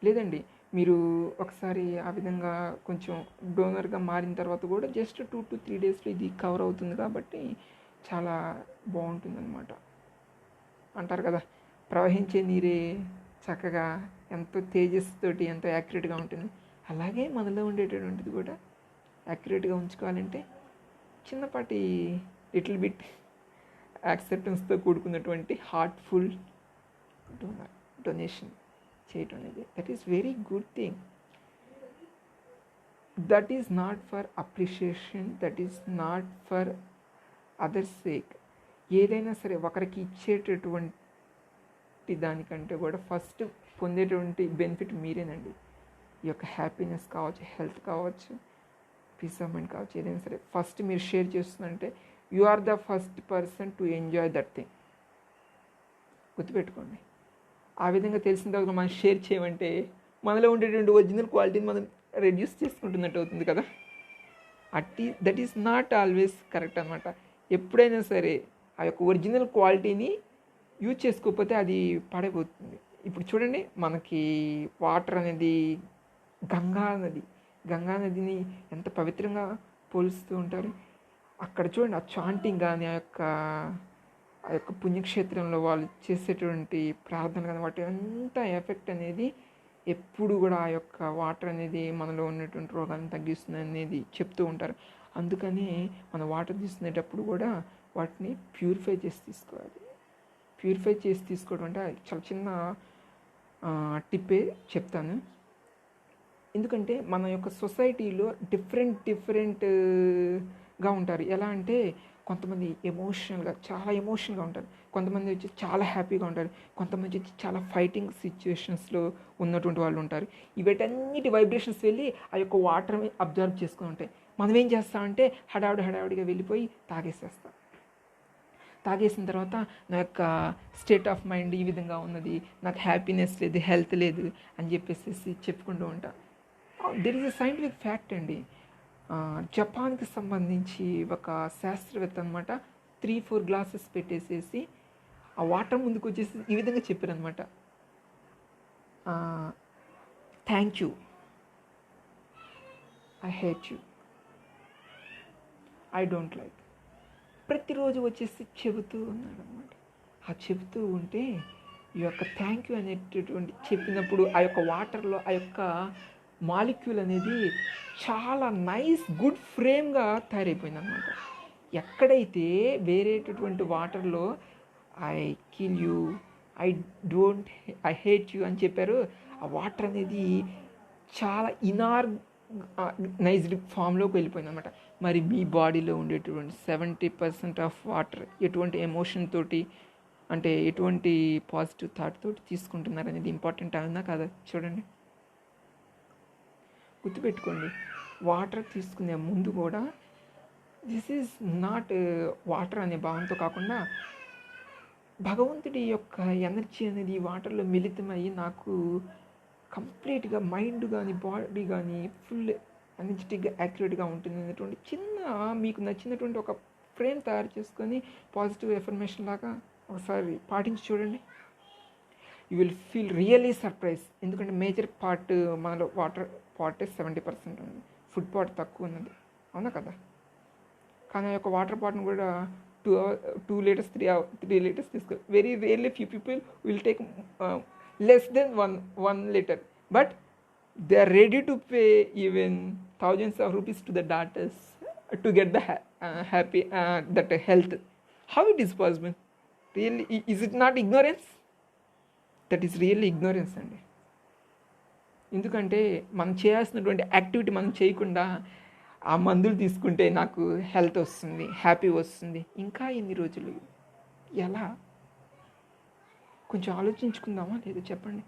లేదండి, మీరు ఒకసారి ఆ విధంగా కొంచెం డోనర్గా మారిన తర్వాత కూడా జస్ట్ 2 to 3 daysలో ఇది కవర్ అవుతుంది కాబట్టి చాలా బాగుంటుందన్నమాట. అంటారు కదా, ప్రవహించే నీరే చక్కగా ఎంతో తేజస్సుతోటి ఎంతో యాక్యురేట్గా ఉంటుంది. అలాగే మనలో ఉండేటటువంటిది కూడా యాక్యురేట్గా ఉంచుకోవాలంటే చిన్నపాటి లిటిల్ బిట్ యాక్సెప్టెన్స్తో కూడుకున్నటువంటి హార్ట్ఫుల్ డొనేషన్ చేయటం అనేది that is very good thing. That is not for appreciation, that is not for others sake. ఏదైనా సరే ఒకరికి ఇచ్చేటటువంటి దానికంటే కూడా ఫస్ట్ పొందేటువంటి బెనిఫిట్ మీరేనండి. ఈ యొక్క హ్యాపీనెస్ కావచ్చు, హెల్త్ కావచ్చు, పీస్ ఆఫ్ మైండ్ కావచ్చు, ఏదైనా సరే ఫస్ట్ మీరు షేర్ చేస్తుందంటే you are the first person to enjoy that thing. గుర్తుపెట్టుకోండి. ఆ విధంగా తెలిసిన తర్వాత మనం షేర్ చేయమంటే మనలో ఉండేటువంటి ఒరిజినల్ క్వాలిటీని మనం రెడ్యూస్ చేసుకుంటున్నట్టు అవుతుంది కదా. That is not always correct అనమాట. ఎప్పుడైనా సరే ఆ యొక్క ఒరిజినల్ క్వాలిటీని యూజ్ చేసుకోకపోతే అది పాడైపోతుంది. ఇప్పుడు చూడండి, మనకి వాటర్ అనేది గంగా నదిని ఎంత పవిత్రంగా పోలుస్తూ ఉంటారు. అక్కడ చూడండి, ఆ చాంటింగ్ కానీ ఆ యొక్క పుణ్యక్షేత్రంలో వాళ్ళు చేసేటువంటి ప్రార్థన కానీ వాటి అంతా ఎఫెక్ట్ అనేది ఎప్పుడు కూడా ఆ యొక్క వాటర్ అనేది మనలో ఉన్నటువంటి రోగాలను తగ్గిస్తుంది అనేది చెప్తూ ఉంటారు. అందుకని మనం వాటర్ తీసుకునేటప్పుడు కూడా వాటిని ప్యూరిఫై చేసి తీసుకోవాలి. ప్యూరిఫై చేసి తీసుకోవడం అంటే చాలా చిన్న టిప్పే చెప్తాను. ఎందుకంటే మన యొక్క సొసైటీలో డిఫరెంట్గా ఉంటారు. ఎలా అంటే కొంతమంది చాలా ఎమోషనల్గా ఉంటారు, కొంతమంది వచ్చి చాలా హ్యాపీగా ఉంటారు, కొంతమంది వచ్చి చాలా ఫైటింగ్ సిచ్యువేషన్స్లో ఉన్నటువంటి వాళ్ళు ఉంటారు. వీటన్నిటి వైబ్రేషన్స్ వెళ్ళి ఆ యొక్క వాటర్ అబ్జర్వ్ చేసుకుని ఉంటాయి. మనం ఏం చేస్తామంటే హడావుడిగా వెళ్ళిపోయి తాగేసేస్తాం. తాగేసిన తర్వాత నా యొక్క స్టేట్ ఆఫ్ మైండ్ ఈ విధంగా ఉన్నది, నాకు హ్యాపీనెస్ లేదు, హెల్త్ లేదు అని చెప్పేసి చెప్పుకుంటూ ఉంటాం. There is a scientific fact అండి. జపాన్కి సంబంధించి ఒక శాస్త్రవేత్త అనమాట 3-4 గ్లాసెస్ పెట్టేసేసి ఆ వాటర్ ముందుకు వచ్చేసి ఈ విధంగా చెప్పారనమాట, thank you, I hate you, I don't like. ప్రతిరోజు వచ్చేసి చెబుతూ ఉన్నాడు అనమాట. ఆ చెబుతూ ఉంటే ఈ యొక్క థ్యాంక్ యూ అనేటటువంటి చెప్పినప్పుడు ఆ యొక్క వాటర్లో ఆ యొక్క మాలిక్యూల్ అనేది చాలా నైస్ గుడ్ ఫ్రేమ్గా తయారైపోయింది అనమాట. ఎక్కడైతే వేరేటటువంటి వాటర్లో I kill you, I hate you అని చెప్పారు, ఆ వాటర్ అనేది చాలా నైజ్డ్ ఫామ్లోకి వెళ్ళిపోయింది అనమాట. మరి మీ బాడీలో ఉండేటువంటి 70% ఆఫ్ వాటర్ ఎటువంటి ఎమోషన్ తోటి, అంటే ఎటువంటి పాజిటివ్ థాట్ తోటి తీసుకుంటున్నారు అనేది ఇంపార్టెంట్ అవునా కాదా చూడండి. గుర్తుపెట్టుకోండి, వాటర్ తీసుకునే ముందు కూడా దిస్ ఈజ్ నాట్ వాటర్ అనే భావంతో కాకుండా భగవంతుడి యొక్క ఎనర్జీ అనేది వాటర్లో మిళితమయ్యి నాకు కంప్లీట్గా మైండ్ కానీ బాడీ కానీ ఫుల్ ఎనర్జెటిక్గా యాక్యురేట్గా ఉంటుంది అనేటువంటి చిన్న మీకు నచ్చినటువంటి ఒక ఫ్రేమ్ తయారు చేసుకొని పాజిటివ్ ఎఫర్మేషన్ లాగా ఒకసారి పాటించి చూడండి. You will feel really surprise. ఎందుకంటే మేజర్ పార్ట్ మనలో వాటర్ పార్ట్ 70% ఉంది, ఫుడ్ పార్ట్ తక్కువ ఉన్నది, అవునా కదా. కానీ ఆ యొక్క వాటర్ పార్ట్ని కూడా 2 లీటర్స్ 3 లీటర్స్ తీసుకో. Very rarely few people will take less than 1 liter, but they are ready to pay even thousands of rupees to the doctors to get the happy that health. How it is possible? Really, is it not ignorance? That is really ignorance అండి. ఎందుకంటే మనం చేయాల్సినటువంటి activity మనం చేయకుండా ఆ మందులు తీసుకుంటే నాకు హెల్త్ వస్తుంది, హ్యాపీ వస్తుంది, ఇంకా ఎన్ని రోజులు, ఎలా? కొంచెం ఆలోచించుకుందామా లేదా చెప్పండి.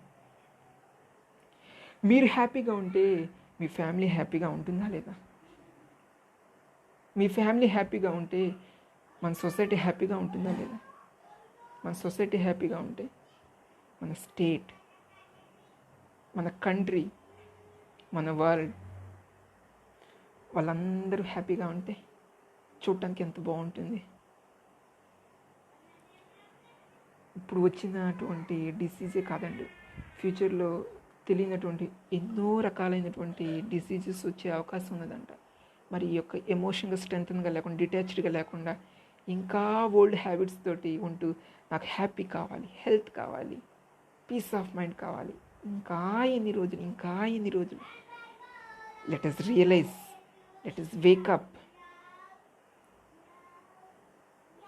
మీరు హ్యాపీగా ఉంటే మీ ఫ్యామిలీ హ్యాపీగా ఉంటుందా లేదా? మీ ఫ్యామిలీ హ్యాపీగా ఉంటే మన సొసైటీ హ్యాపీగా ఉంటుందా లేదా? మన సొసైటీ హ్యాపీగా ఉంటే మన స్టేట్, మన కంట్రీ, మన వరల్డ్ వాళ్ళందరూ హ్యాపీగా ఉంటే చూడటానికి ఎంత బాగుంటుంది. ఇప్పుడు వచ్చినటువంటి డిసీజే కాదండి, ఫ్యూచర్లో తెలియనటువంటి ఎన్నో రకాలైనటువంటి డిసీజెస్ వచ్చే అవకాశం ఉన్నదంట. మరి ఈ యొక్క ఎమోషన్గా స్ట్రెంగ్త్గా లేకుండా, డిటాచ్డ్గా లేకుండా ఇంకా ఓల్డ్ హ్యాబిట్స్ తోటి ఉంటూ నాకు హ్యాపీ కావాలి, హెల్త్ కావాలి, పీస్ ఆఫ్ మైండ్ కావాలి, ఇంకా ఎన్ని రోజులు. Let us realise, let us wake up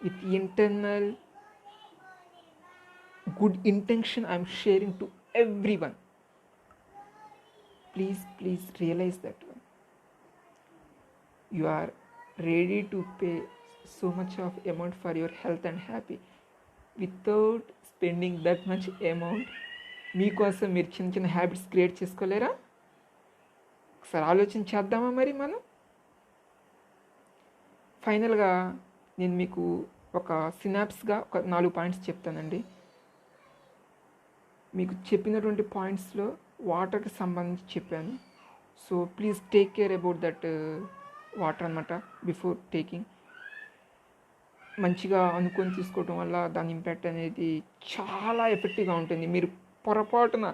with internal good intention I am sharing to everyone. Please realize that you are ready to pay so much of amount for your health and happy without spending that much amount. మీకోసం మీరు చిన్న చిన్న habits create చేసుకోలేరా? ఒకసారి ఆలోచించేద్దామా మరి మనం. ఫైనల్గా నేను మీకు ఒక సినాప్స్గా ఒక 4 పాయింట్స్ చెప్తానండి. మీకు చెప్పినటువంటి పాయింట్స్లో వాటర్కి సంబంధించి చెప్పాను. So please take care about that water అనమాట బిఫోర్ టేకింగ్. మంచిగా అనుకొని తీసుకోవడం వల్ల దాని ఇంపాక్ట్ అనేది చాలా ఎఫెక్టివ్గా ఉంటుంది. మీరు పొరపాటున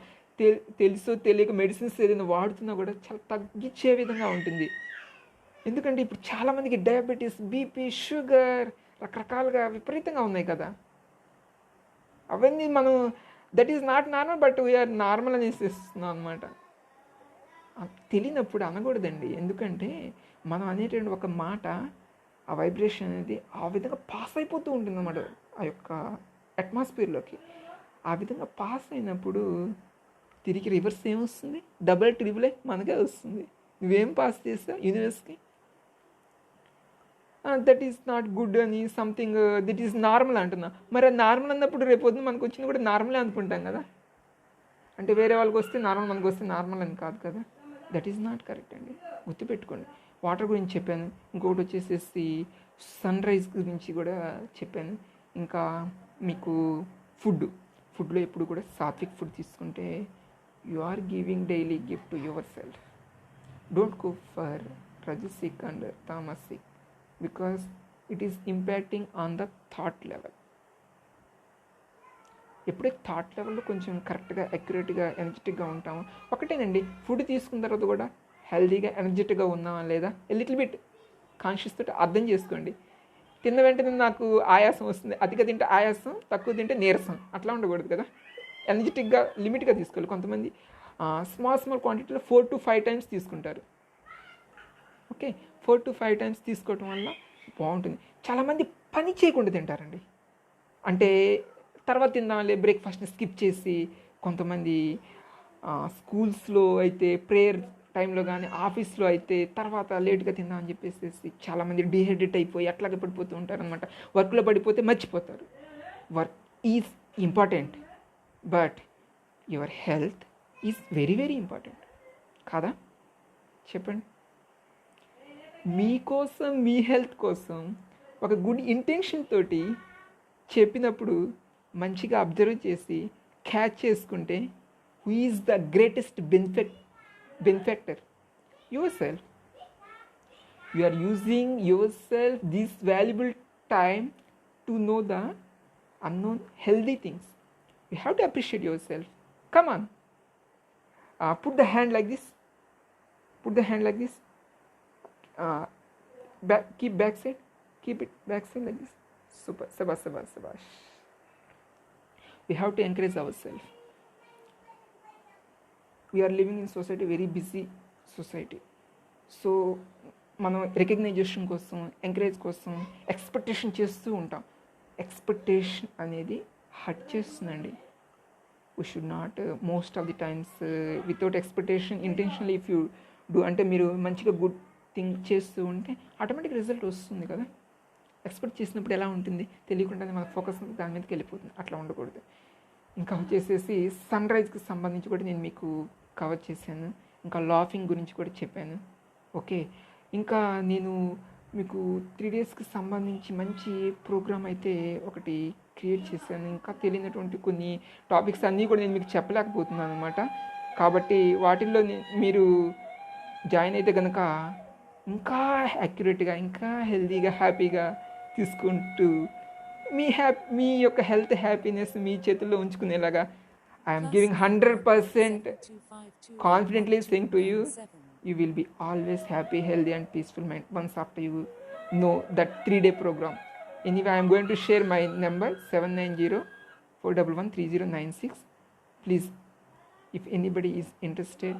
తెలుసో తెలియక మెడిసిన్స్ ఏదైనా వాడుతున్నా కూడా చాలా తగ్గించే విధంగా ఉంటుంది. ఎందుకంటే ఇప్పుడు చాలామందికి డయాబెటీస్, బీపీ, షుగర్ రకరకాలుగా విపరీతంగా ఉన్నాయి కదా. అవన్నీ మనం that is not normal, but we are normal అనేసి ఇస్తున్నాం అనమాట. తెలియనప్పుడు అనకూడదండి. ఎందుకంటే మనం అనేటువంటి ఒక మాట, ఆ వైబ్రేషన్ అనేది ఆ విధంగా పాస్ అయిపోతూ ఉంటుంది అన్నమాట ఆ యొక్క అట్మాస్ఫియర్లోకి. ఆ విధంగా పాస్ అయినప్పుడు తిరిగి రివర్స్ ఏమొస్తుంది? డబుల్ ట్రిపులే మనకే వస్తుంది. నువ్వేం పాస్ చేస్తావు యూనివర్స్కి? దట్ ఈస్ నాట్ గుడ్ అని సంథింగ్ దట్ ఈస్ నార్మల్ అంటున్నా. మరి అది నార్మల్ అన్నప్పుడు రేపొద్దున మనకు వచ్చింది కూడా నార్మలే అనుకుంటాం కదా. అంటే వేరే వాళ్ళకి వస్తే నార్మల్, మనకు వస్తే నార్మల్ అని కాదు కదా. దట్ ఈస్ నాట్ కరెక్ట్ అండి. గుర్తుపెట్టుకోండి, వాటర్ గురించి చెప్పాను. ఇంకొకటి వచ్చేసేసి సన్ రైజ్ గురించి కూడా చెప్పాను. ఇంకా మీకు ఫుడ్లో ఎప్పుడు కూడా సాత్విక్ ఫుడ్ తీసుకుంటే you are giving daily gift to your self. Don't go for rajasic and tamasic because it is impacting on the thought level. ఎప్పుడైతే థాట్ లెవెల్లో కొంచెం కరెక్ట్గా అక్యురేట్గా ఎనర్జెటిక్గా ఉంటామో, ఒకటేనండి, ఫుడ్ తీసుకున్న తర్వాత కూడా హెల్తీగా ఎనర్జెటిక్గా ఉన్నామా లేదా లిటిల్ బిట్ కాన్షియస్ తోటి అర్థం చేసుకోండి. తిన్న వెంటనే నాకు ఆయాసం వస్తుంది, అతిగా తింటే ఆయాసం, తక్కువ తింటే నీరసం, అట్లా ఉండకూడదు కదా. ఎనర్జెటిక్గా లిమిట్గా తీసుకోవాలి. కొంతమంది స్మాల్ క్వాంటిటీలో 4 to 5 times తీసుకుంటారు. ఓకే, 4 to 5 times తీసుకోవటం వల్ల బాగుంటుంది. చాలామంది పని చేయకుండా తింటారండి. అంటే తర్వాత తిందామలే బ్రేక్ఫాస్ట్ని స్కిప్ చేసి, కొంతమంది స్కూల్స్లో అయితే ప్రేయర్ టైంలో కానీ ఆఫీస్లో అయితే తర్వాత లేట్గా తిందామని చెప్పేసి చాలామంది డిహైడ్రేట్ అయిపోయి అట్లాగే పడిపోతూ ఉంటారనమాట. వర్క్లో పడిపోతే మర్చిపోతారు. Work is important, but your health is very very important కాదా? చెప్పండి. మీకోసం, మీ హెల్త్ కోసం ఒక గుడ్ ఇంటెన్షన్ తోటి చెప్పినప్పుడు మంచిగా అబ్జర్వ్ చేసి క్యాచ్ చేసుకుంటే who is the greatest benefactor? Yourself. You are using yourself this valuable time to know the unknown healthy things. You have to appreciate yourself. Come on. Put the hand like this. Put the hand like this. Keep back side. Keep it back side like this. Super. Sabash. We have to encourage ourselves. We are living in society, very busy society. So మనం recognition కోసం, encourage కోసం expectation చేస్తూ ఉంటాం. Expectation అనేది hurt చేస్తుందండి. We should not most of the times without expectation intentionally if you do, అంటే మీరు మంచిగా గుడ్ థింక్ చేస్తూ ఉంటే ఆటోమేటిక్ రిజల్ట్ వస్తుంది కదా. ఎక్స్పెక్ట్ చేసినప్పుడు ఎలా ఉంటుంది తెలియకుండా మన ఫోకస్ దాని మీదకి వెళ్ళిపోతుంది. అట్లా ఉండకూడదు. ఇంకా వచ్చేసేసి సన్ రైజ్కి సంబంధించి కూడా నేను మీకు కవర్ చేశాను. ఇంకా లాఫింగ్ గురించి కూడా చెప్పాను. ఓకే, ఇంకా నేను మీకు 3 daysకి సంబంధించి మంచి ప్రోగ్రామ్ అయితే ఒకటి క్రియేట్ చేశాను. ఇంకా తెలియనటువంటి కొన్ని టాపిక్స్ అన్నీ కూడా నేను మీకు చెప్పలేకపోతున్నాను అనమాట. కాబట్టి వాటిల్లో మీరు జాయిన్ అయితే కనుక ఇంకా యాక్యురేట్గా, ఇంకా హెల్తీగా, హ్యాపీగా తీసుకుంటూ మీ యొక్క హెల్త్, హ్యాపీనెస్ మీ చేతుల్లో ఉంచుకునేలాగా I am giving 100% confidently saying to you, you will be always happy, healthy and peaceful mind once after you know that 3-day program. Anyway, I am going to share my number 790-411-3096. Please, if anybody is interested,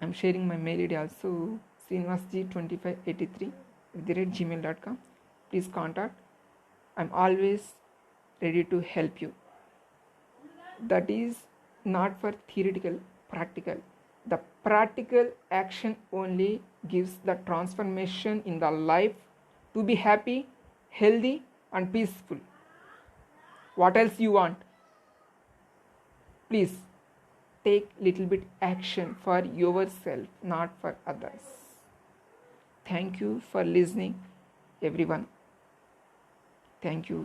I am sharing my mail ID also, srinivasji2583@gmail.com. Please contact. I am always ready to help you. That is not for theoretical, practical. The practical action only gives the transformation in the life to be happy, healthy and peaceful. What else you want? Please take little bit action for yourself, not for others. Thank you for listening, everyone. Thank you.